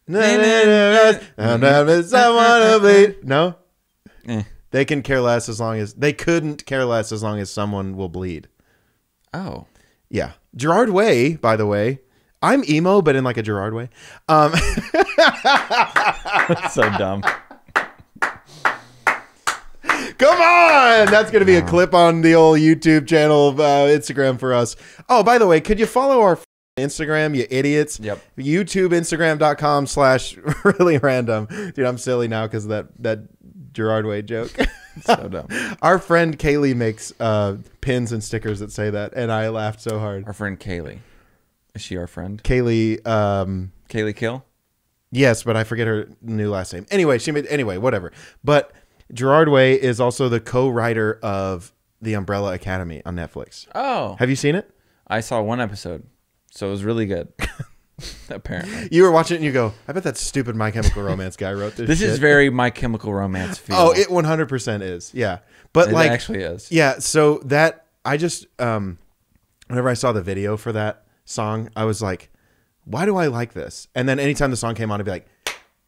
No? They can care less as long as they couldn't care less as long as someone will bleed. Oh, yeah. Gerard Way, by the way. I'm emo, but in like a Gerard way. That's so dumb. Come on! That's going to be a clip on the old YouTube channel, Instagram for us. Oh, by the way, could you follow our Instagram, you idiots? Yep. YouTube, Instagram.com/really random. Dude, I'm silly now because of that Gerard Way joke. So dumb. Our friend Kaylee makes pins and stickers that say that, and I laughed so hard. Our friend Kaylee. Is she our friend? Kaylee. Kaylee Kill? Yes, but I forget her new last name. Anyway, whatever. But Gerard Way is also the co-writer of The Umbrella Academy on Netflix. Oh. Have you seen it? I saw one episode. So it was really good. Apparently. You were watching it and you go, I bet that stupid My Chemical Romance guy wrote this This shit. is very My Chemical Romance feel. Oh, it 100% is. Yeah. But it like... actually is. Yeah, so that... I just... whenever I saw the video for that song, I was like, why do I like this? And then anytime the song came on, I'd be like,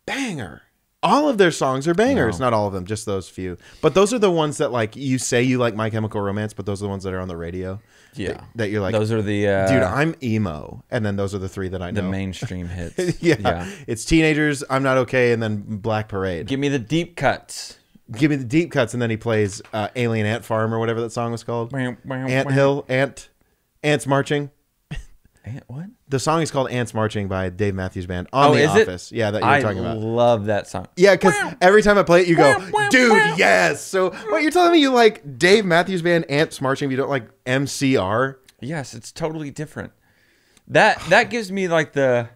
banger. All of their songs are bangers. No. Not all of them, just those few. But those are the ones that like you say you like My Chemical Romance, but those are the ones that are on the radio. Yeah. That you're like, those are the dude, I'm emo. And then those are the three that I know. The mainstream hits. Yeah. It's Teenagers, I'm Not Okay, and then Black Parade. Give me the deep cuts. Give me the deep cuts, and then he plays Alien Ant Farm or whatever that song was called. Ant Hill, Ants Marching. What? The song is called Ants Marching by Dave Matthews Band on The Office. Yeah, that you were talking about. I love that song. Yeah, because every time I play it, you go, dude, yes. So, what, you're telling me you like Dave Matthews Band Ants Marching, but you don't like MCR? Yes, it's totally different. That gives me like the...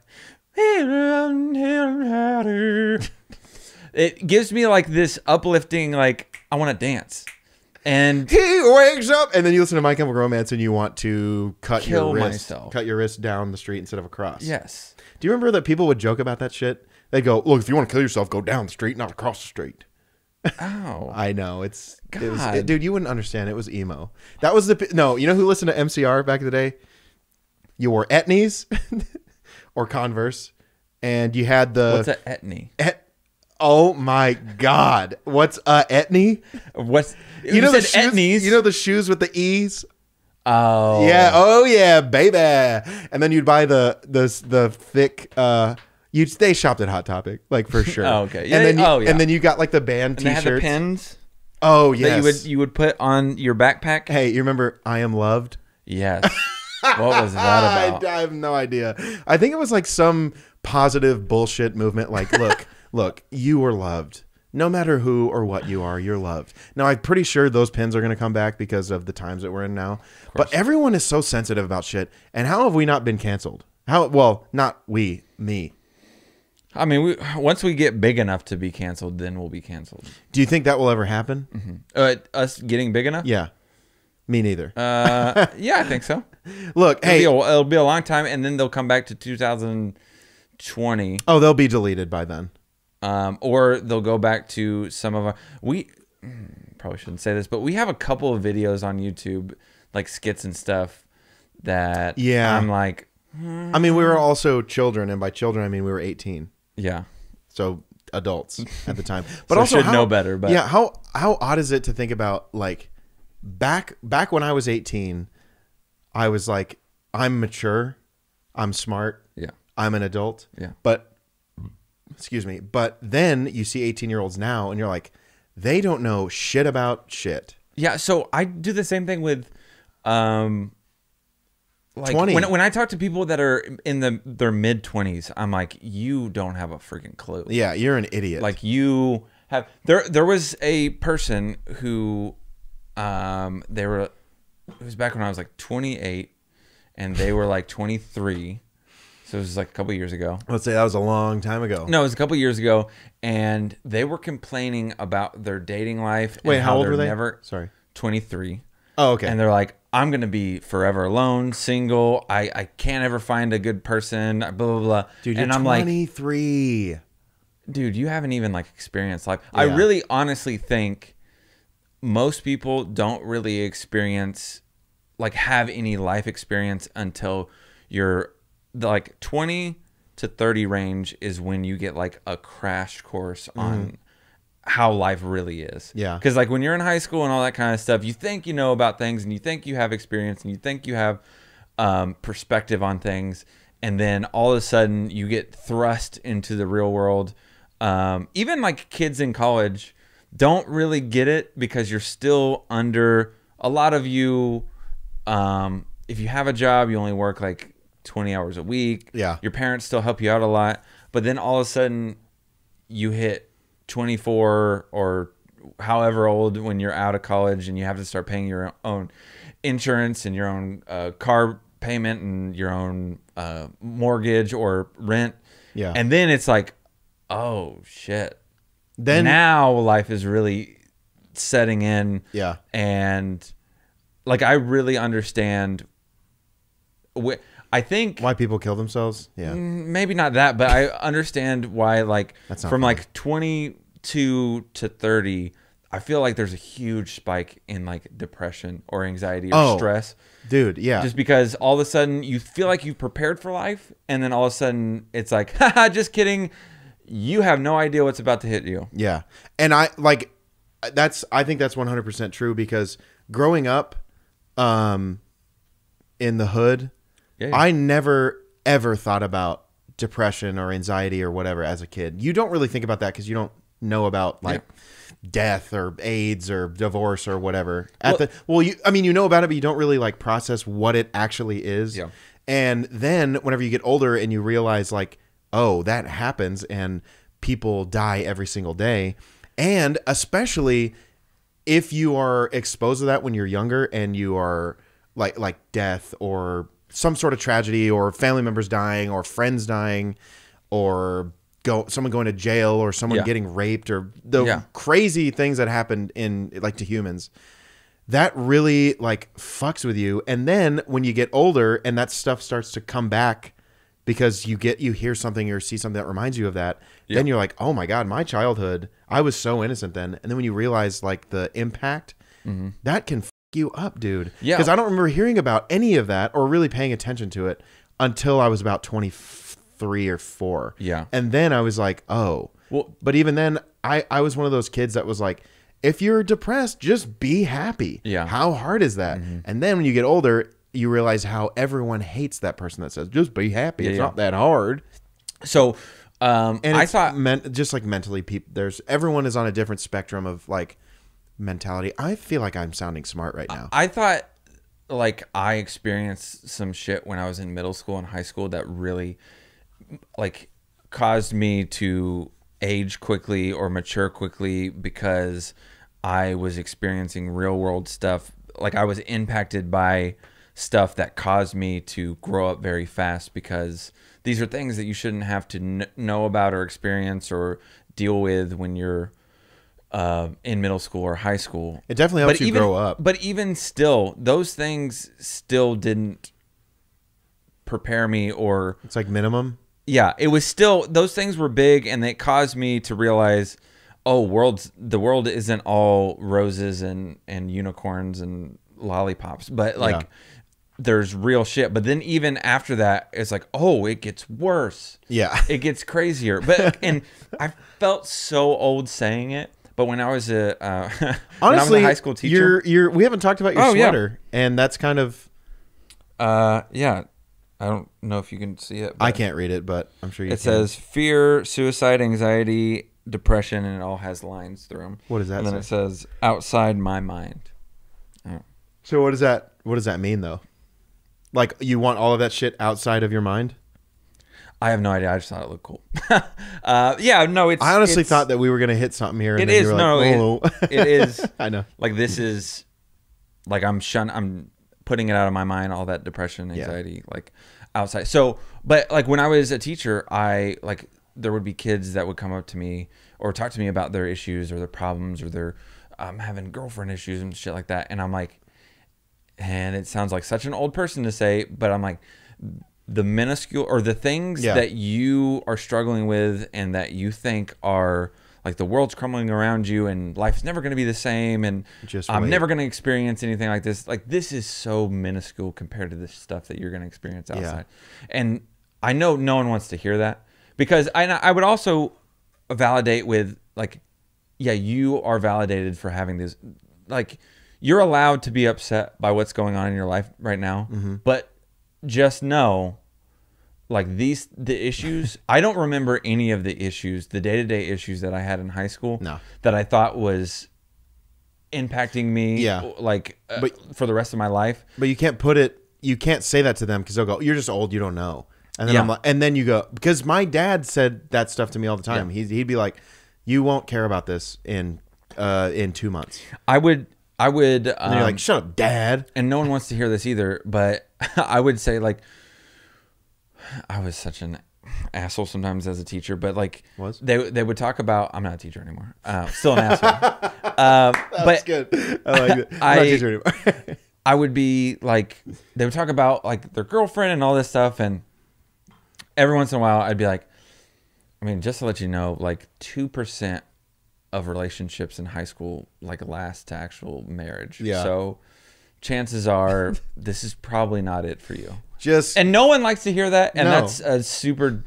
It gives me like this uplifting, like, I want to dance. And he wakes up, and then you listen to My Chemical Romance, and you want to cut your wrist down the street instead of across. Yes. Do you remember that people would joke about that shit? They'd go, "Look, if you want to kill yourself, go down the street, not across the street." Oh, I know dude. You wouldn't understand. It was emo. That was no. You know who listened to MCR back in the day? You wore Etnies or Converse, and you had the what's an Etnie? Oh my God! What's etnie? What's you know the shoes, etnies? You know the shoes with the E's? Oh yeah! Oh yeah, baby! And then you'd buy the thick. They shopped at Hot Topic, like for sure. Oh, okay. Yeah, and then you got like the band T-shirts. They had the pins. Oh, that yes. you would put on your backpack. Hey, you remember I Am Loved? Yes. What was that about? I have no idea. I think it was like some positive bullshit movement. Like, look, you are loved. No matter who or what you are, you're loved. Now, I'm pretty sure those pins are going to come back because of the times that we're in now. But everyone is so sensitive about shit. And how have we not been canceled? Well, not we, me. I mean, once we get big enough to be canceled, then we'll be canceled. Do you think that will ever happen? Mm-hmm. Us getting big enough? Yeah. Me neither. Yeah, I think so. Look, it'll be a long time, and then they'll come back to 2020. Oh, they'll be deleted by then. Or they'll go back to some of our... We probably shouldn't say this, but we have a couple of videos on YouTube, like skits and stuff, that I'm like... I mean, we were also children, and by children, I mean we were 18. Yeah. So adults at the time. But so also should know better. But yeah, how odd is it to think about, like, back when I was 18, I was like, I'm mature, I'm smart, yeah, I'm an adult. Yeah. But then you see 18-year-olds now and you're like, they don't know shit about shit. Yeah, so I do the same thing with like 20. When I talk to people that are in their mid 20s, I'm like, you don't have a freaking clue. Yeah, you're an idiot. Like, you have there was a person who it was back when I was like 28 and they were like 23. So it was like a couple years ago. Let's say that was a long time ago. No, it was a couple years ago, and they were complaining about their dating life. Wait, and how old were they? 23. Oh, okay. And they're like, I'm going to be forever alone, single. I can't ever find a good person, blah, blah, blah. Dude, you're and I'm 23. like, dude, you haven't even like experienced life. Yeah. I really honestly think most people don't really experience, like, have any life experience until you're like 20 to 30 range is when you get like a crash course on how life really is. Yeah. Because like when you're in high school and all that kind of stuff, you think you know about things and you think you have experience and you think you have perspective on things. And then all of a sudden you get thrust into the real world. Even like kids in college don't really get it because you're still under a lot of you. If you have a job, you only work like 20 hours a week. Yeah. Your parents still help you out a lot. But then all of a sudden you hit 24 or however old when you're out of college and you have to start paying your own insurance and your own car payment and your own mortgage or rent. Yeah. And then it's like, oh shit. Then now life is really setting in. Yeah. And like, I really understand. I think why people kill themselves. Yeah. Maybe not that, but I understand why, like, from funny. like 22 to 30, I feel like there's a huge spike in like depression or anxiety or stress. Dude, yeah. Just because all of a sudden you feel like you've prepared for life, and then all of a sudden it's like, haha, just kidding. You have no idea what's about to hit you. Yeah. And I think that's 100% true, because growing up in the hood, Yeah. I never ever thought about depression or anxiety or whatever as a kid. You don't really think about that because you don't know about like death or AIDS or divorce or whatever. You know about it, but you don't really like process what it actually is. Yeah. And then whenever you get older and you realize like, oh, that happens and people die every single day, and especially if you are exposed to that when you're younger and you are like death or some sort of tragedy or family members dying or friends dying or someone going to jail or someone getting raped or the crazy things that happened in like to humans, that really like fucks with you. And then when you get older and that stuff starts to come back because you hear something or see something that reminds you of that, then you're like, oh my God, my childhood, I was so innocent then. And then when you realize like the impact, that can you up, dude. Yeah. Because I don't remember hearing about any of that or really paying attention to it until I was about 23 or 4. Yeah. And then I was like, oh. Well, but even then, I was one of those kids that was like, if you're depressed, just be happy. Yeah. How hard is that? And then when you get older, you realize how everyone hates that person that says, just be happy. It's not that hard. So, and I thought just like mentally, everyone is on a different spectrum of like mentality. I feel like I'm sounding smart right now. I thought like I experienced some shit when I was in middle school and high school that really like caused me to age quickly or mature quickly because I was experiencing real world stuff. Like I was impacted by stuff that caused me to grow up very fast, because these are things that you shouldn't have to know about or experience or deal with when you're in middle school or high school. It definitely helps you grow up. But even still, those things still didn't prepare me, or it's like minimum. Yeah, it was still, those things were big, and it caused me to realize, oh, the world isn't all roses and unicorns and lollipops, but like there's real shit. But then even after that, it's like, oh, it gets worse. Yeah, it gets crazier. But and I felt so old saying it. But when I was a honestly, when I was a high school teacher, we haven't talked about your sweater, and that's kind of yeah. I don't know if you can see it. I can't read it, but I'm sure you can. It says fear, suicide, anxiety, depression, and it all has lines through them. What does that say? And then it says outside my mind. Oh. So what does that mean though? Like you want all of that shit outside of your mind? I have no idea. I just thought it looked cool. Yeah, no, it's. I honestly thought that we were gonna hit something here. And it is you were no, like, it is. I know. Like this is, like I'm putting it out of my mind. All that depression, anxiety, like outside. So, but like when I was a teacher, there would be kids that would come up to me or talk to me about their issues or their problems or their having girlfriend issues and shit like that, and I'm like, and it sounds like such an old person to say, but I'm like, the minuscule or the things that you are struggling with and that you think are like the world's crumbling around you and life's never going to be the same and I'm never going to experience anything like this. Like this is so minuscule compared to the stuff that you're going to experience outside. And I know no one wants to hear that, because I would also validate with like, yeah, you are validated for having this, like you're allowed to be upset by what's going on in your life right now, but just know, like the issues, I don't remember any of the issues, the day-to-day issues that I had in high school that I thought was impacting me but, for the rest of my life. But you can't say that to them because they'll go, you're just old, you don't know. And then I'm like, and then you go, because my dad said that stuff to me all the time. He'd be like, you won't care about this in 2 months. I would and you're like, shut up, Dad. And no one wants to hear this either, but I would say, like, I was such an asshole sometimes as a teacher, but like they would talk about, I'm not a teacher anymore. Still an asshole. That's good. I like it. I'm not a teacher anymore. I would be like, they would talk about like their girlfriend and all this stuff, and every once in a while I'd be like, I mean, just to let you know, like 2% of relationships in high school like last to actual marriage. Yeah. So chances are this is probably not it for you. And no one likes to hear that, and that's a super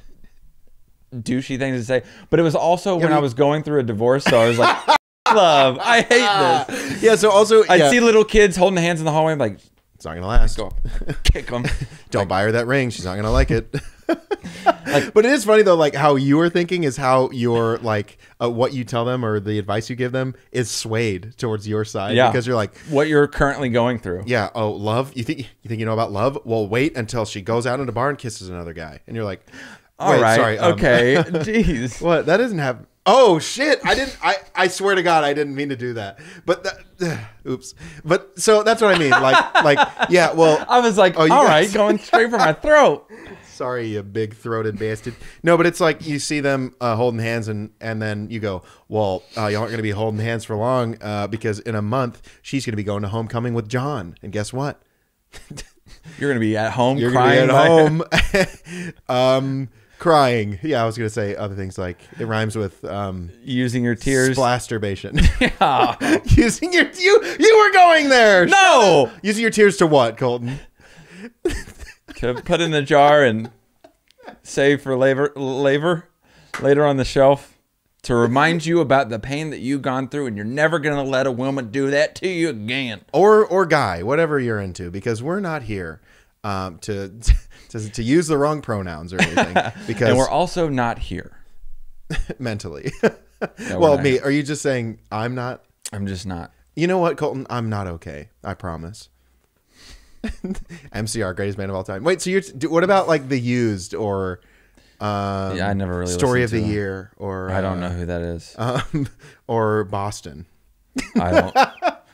douchey thing to say. But it was also when I was going through a divorce, so I was like, love, I hate this. Yeah, so also I'd see little kids holding hands in the hallway, I'm like, it's not gonna last. Go kick them. Don't buy her that ring. She's not gonna like it. But it is funny though, like how you are thinking is how your like what you tell them or the advice you give them is swayed towards your side. Yeah, because you're like what you're currently going through. Yeah. Oh, love. You think you know about love? Well, wait until she goes out in the bar and kisses another guy, and you're like, all right, sorry, okay, jeez, what? That doesn't happen. Oh shit! I swear to God, I didn't mean to do that. But oops. But so that's what I mean. Like yeah. Well, I was like, all right, going straight for my throat. Sorry, you big-throated bastard. No, but it's like you see them holding hands, and then you go, well, you aren't going to be holding hands for long because in a month she's going to be going to homecoming with John, and guess what? You're going to be at home You're crying. You're going to be at home crying. Yeah, I was going to say other things like it rhymes with using your tears. Splasturbation. Yeah. Using your you were going there. No. Using your tears to what, Colton? To put in the jar and save for later on the shelf, to remind you about the pain that you've gone through, and you're never going to let a woman do that to you again. Or guy, whatever you're into, because we're not here to use the wrong pronouns or anything. Because and we're also not here mentally. No, well, me, are you just saying I'm not? I'm just not. You know what, Colton? I'm not okay. I promise. MCR, greatest band of all time. Wait, so what about like The Used or yeah, I never really Story of the listened to Year or I don't know who that is. Or Boston? I don't.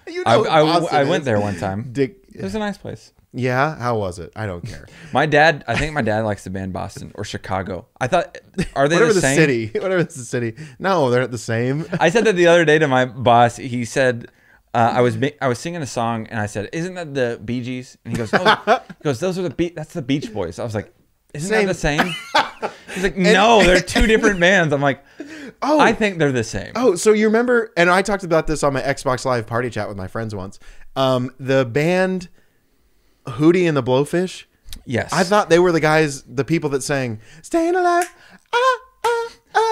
You know I went there one time. It was a nice place. Yeah, how was it? I don't care. I think my dad likes the band Boston or Chicago. I thought, are they the same? City? Whatever the city. No, they're not the same. I said that the other day to my boss. He said, I was singing a song and I said, "Isn't that the Bee Gees?" And he goes, "Oh." He goes, "Those are that's the Beach Boys." I was like, "Isn't that the same?" He's like, "No, they're two different bands." I'm like, "Oh, I think they're the same." Oh, so you remember? And I talked about this on my Xbox Live party chat with my friends once. The band Hootie and the Blowfish. Yes, I thought they were the people that sang "Staying Alive."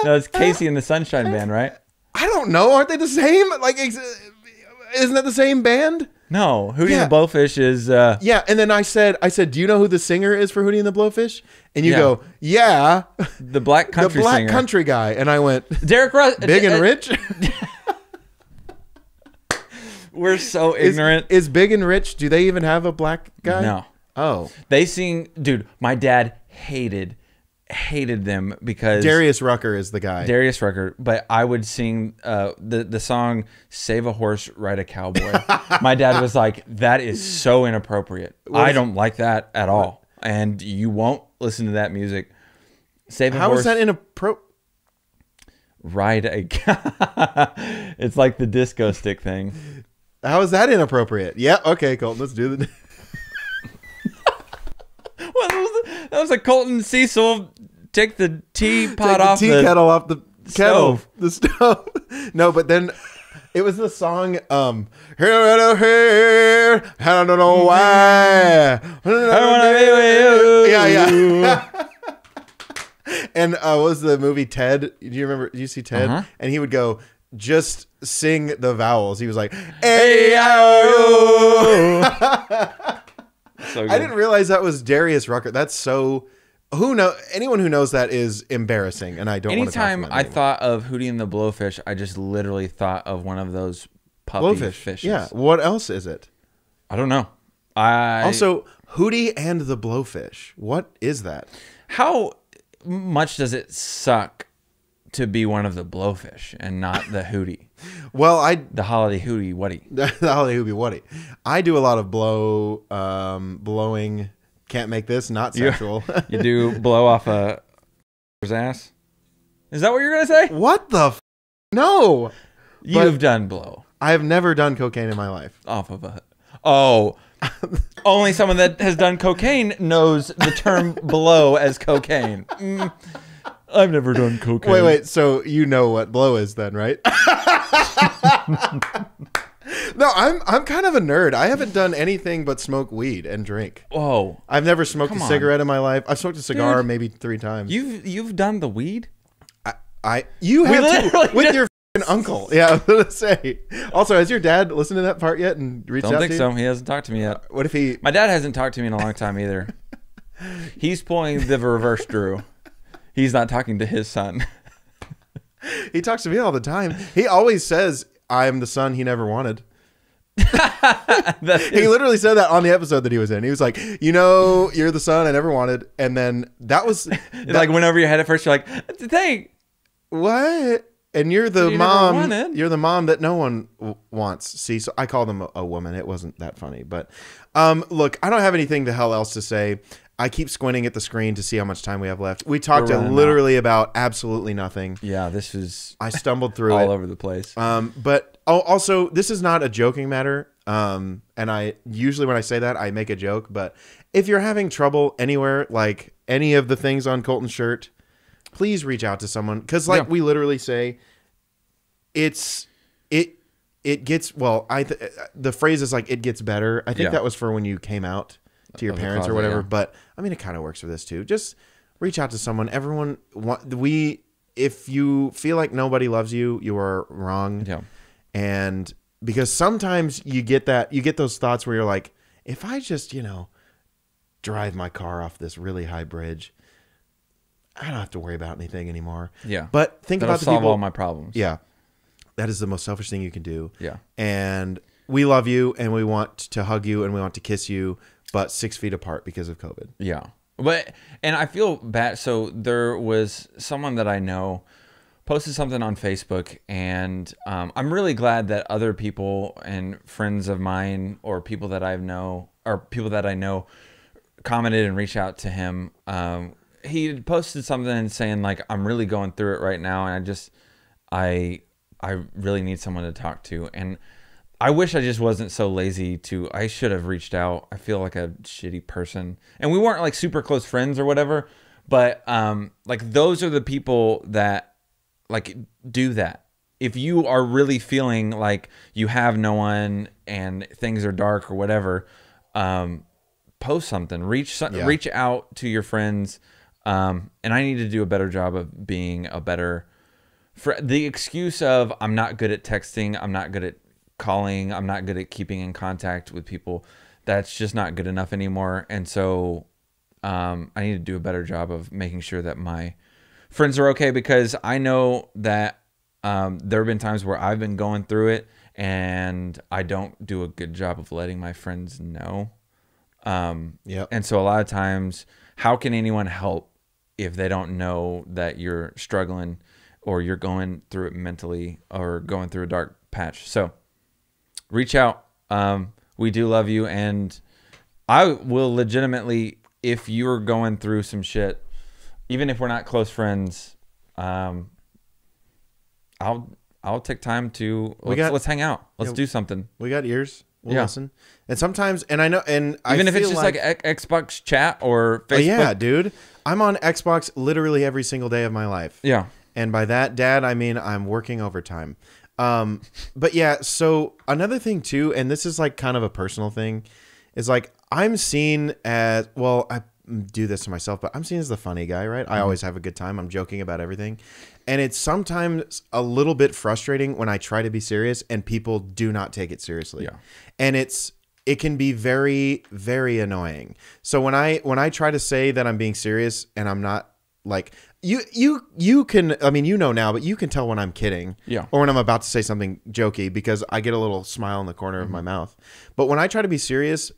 No, it's Casey and the Sunshine Band, right? I don't know. Aren't they the same? Like, isn't that the same band? No, Hootie and the Blowfish is. Yeah, and then I said, "Do you know who the singer is for Hootie and the Blowfish?" And you go, "Yeah, the black country singer. Country guy." And I went, "Derek Russ, Big and Rich." We're so ignorant. Is Big and Rich? Do they even have a black guy? No. Oh, they sing. Dude, my dad hated them because Darius Rucker is the guy. Darius Rucker, but I would sing the song "Save a Horse, Ride a Cowboy." My dad was like, "That is so inappropriate. I don't like that at all, and you won't listen to that music." Save a How horse. is that inappropriate? Ride a. It's like the disco stick thing. How is that inappropriate? Yeah, okay, Colton, let's do the. That was a Colton Cecil. Take the teapot off the tea kettle off the kettle, stove. the stove. No, but then it was the song. I don't know why. I wanna be with you. Yeah. And what was the movie Ted? Do you remember? Did you see Ted? Uh-huh. And he would go, just sing the vowels. He was like, So I didn't realize that was Darius Rucker. That's so. Anyone who knows that is embarrassing, and I don't. Anytime I thought of Hootie and the Blowfish, I just literally thought of one of those puppy fishes. Yeah. What else is it? I don't know. Also, Hootie and the Blowfish. What is that? How much does it suck to be one of the Blowfish and not the Hootie? Well, the Holiday Hootie Wuddy. The Holiday Hootie Wuddy. I do a lot of blowing. Can't make this not sexual. You do blow off a ass? Is that what you're gonna say? What the? No. You've done blow. I have never done cocaine in my life. Off of a. Oh. Only someone that has done cocaine knows the term blow as cocaine. I've never done cocaine. Wait. So you know what blow is then, right? No, I'm kind of a nerd. I haven't done anything but smoke weed and drink. Whoa. I've never smoked a cigarette in my life. I've smoked a cigar maybe 3 times. You've done the weed? You have to, with your uncle. Yeah, I was gonna say. Also, has your dad listened to that part yet and reached out to you? Don't think so. He hasn't talked to me yet. What if he? My dad hasn't talked to me in a long time either. He's pulling the reverse Drew. He's not talking to his son. He talks to me all the time. He always says, "I'm the son he never wanted." He literally said that on the episode that he was in. He was like, "You're the son I never wanted," and then that was like went over your head at first. You're like, "Hey, what?" And you're the mom. You're the mom that no one wants. See, so I call them a woman. It wasn't that funny, but look, I don't have anything the hell else to say. I keep squinting at the screen to see how much time we have left. We talked literally about absolutely nothing. Yeah, this is. I stumbled through all over the place. But also, this is not a joking matter. And I usually when I say that, I make a joke. But if you're having trouble anywhere, like any of the things on Colton's shirt, please reach out to someone. Because we literally say, it gets, the phrase is like, it gets better. I think that was for when you came out to your parents or whatever. But I mean, it kind of works for this too. Just reach out to someone. If you feel like nobody loves you, you are wrong. Yeah. And because sometimes you get those thoughts where you're like, if I just, drive my car off this really high bridge, I don't have to worry about anything anymore. Yeah. But think about the people. Solve all my problems. Yeah. that is the most selfish thing you can do. Yeah. And we love you and we want to hug you and we want to kiss you, but 6 feet apart because of COVID. Yeah. And I feel bad. So there was someone that I know posted something on Facebook, and I'm really glad that other people and friends of mine or people that I know commented and reached out to him. He posted something saying like, I'm really going through it right now, and I really need someone to talk to. And I wish I just wasn't so lazy I should have reached out. I feel like a shitty person. And we weren't like super close friends or whatever, but like those are the people that like do that. If you are really feeling like you have no one and things are dark or whatever, post something, reach out to your friends. And I need to do a better job of being a better friend. The excuse of I'm not good at texting, I'm not good at calling, I'm not good at keeping in contact with people, that's just not good enough anymore. And so I need to do a better job of making sure that my friends are okay, because I know that there have been times where I've been going through it and I don't do a good job of letting my friends know. And so a lot of times, how can anyone help if they don't know that you're struggling or you're going through it mentally or going through a dark patch? So reach out. We do love you. And I will legitimately, if you're going through some shit, even if we're not close friends, I'll take time to let's hang out. Let's do something. We got ears. We'll listen. And sometimes, and I know, and even if it's just like Xbox chat or Facebook. Yeah, dude. I'm on Xbox literally every single day of my life. Yeah. And by that, Dad, I mean I'm working overtime. But yeah, so another thing too, and this is like kind of a personal thing, is like I'm seen as, well, I do this to myself, but I'm seen as the funny guy, right? I always have a good time. I'm joking about everything. And it's sometimes a little bit frustrating when I try to be serious and people do not take it seriously. Yeah. And it can be very, very annoying. So when I try to say that I'm being serious and I'm not, like, you can, I mean, you know now, but you can tell when I'm kidding, or when I'm about to say something jokey, because I get a little smile in the corner of my mouth. But when I try to be serious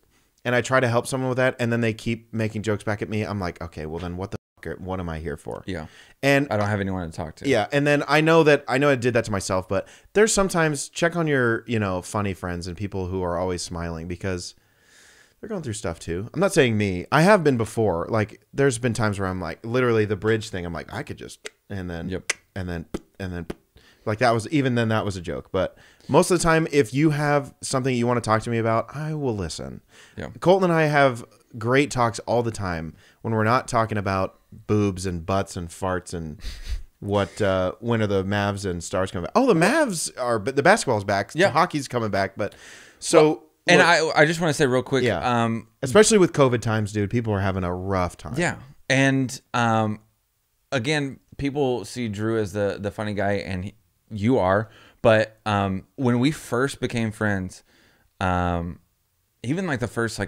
and I try to help someone with that, and then they keep making jokes back at me, I'm like, okay, well then what am I here for? Yeah. And I don't have anyone to talk to. Yeah. And then I know I did that to myself, but there's sometimes, check on your, funny friends and people who are always smiling, because they're going through stuff too. I'm not saying me. I have been before. Like, there's been times where I'm like, literally the bridge thing, I'm like, I could just, and then, and then, like that was a joke. But most of the time, if you have something you want to talk to me about, I will listen. Yeah. Colton and I have great talks all the time when we're not talking about boobs and butts and farts and when are the Mavs and Stars coming back. Oh, the Mavs but the basketball's back. Yeah. Hockey's coming back. But so. Well, and I just want to say real quick. Yeah. Especially with COVID times, dude, people are having a rough time. Yeah. And again, people see Drew as the funny guy, and you are. But when we first became friends, even like the first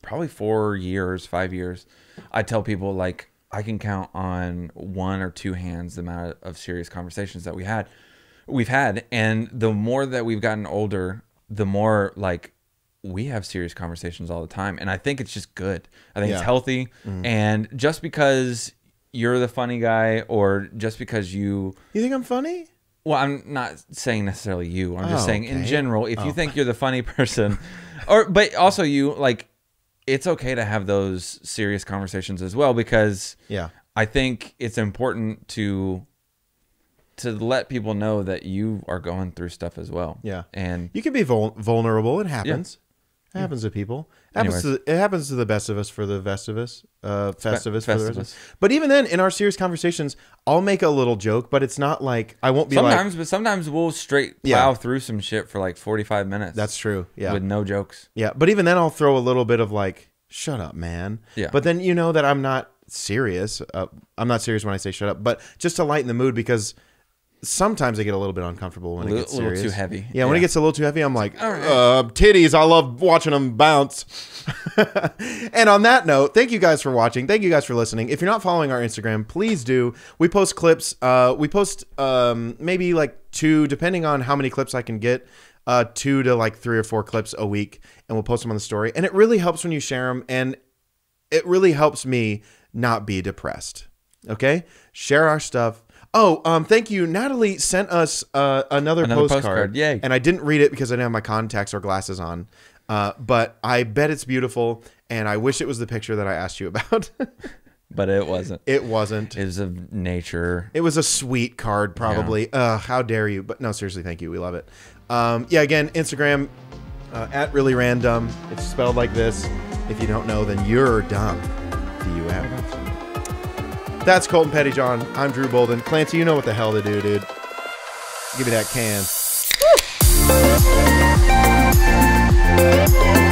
probably 4 years, 5 years, I tell people like I can count on 1 or 2 hands the amount of serious conversations that we've had. And the more that we've gotten older, the more like we have serious conversations all the time. And I think it's just good. I think it's healthy. And just because you're the funny guy, or just because you think I'm funny? Well, I'm not saying necessarily you. I'm just saying in general, if you think you're the funny person, but also you, like, it's okay to have those serious conversations as well, because I think it's important to let people know that you are going through stuff as well. Yeah. And you can be vulnerable. It happens. It happens to people. It happens to the best of us for the best of us. Festivus for the rest of us. But even then, in our serious conversations, I'll make a little joke, but it's not like, I won't be but sometimes we'll straight plow through some shit for like 45 minutes. That's true. Yeah. With no jokes. Yeah. But even then I'll throw a little bit of like, shut up, man. Yeah. But then you know that I'm not serious. I'm not serious when I say shut up, but just to lighten the mood, because sometimes I get a little bit uncomfortable when it gets serious. A little too heavy. Yeah, when it gets a little too heavy, I'm like, titties. I love watching them bounce. And on that note, thank you guys for watching. Thank you guys for listening. If you're not following our Instagram, please do. We post clips. We post maybe like 2, depending on how many clips I can get, 2 to like 3 or 4 clips a week, and we'll post them on the story. And it really helps when you share them, and it really helps me not be depressed. Okay? Share our stuff. Oh, thank you. Natalie sent us another postcard. Yay. And I didn't read it because I didn't have my contacts or glasses on. But I bet it's beautiful, and I wish it was the picture that I asked you about. But it wasn't. It wasn't. It was of nature. It was a sweet card, probably. Yeah. How dare you? But no, seriously, thank you. We love it. Yeah, again, Instagram, at Really Randumb. It's spelled like this. If you don't know, then you're dumb. D-U-M. That's Colton Pettyjohn. I'm Drew Bolden. Clancy, you know what the hell to do, dude. Give me that can. Woo!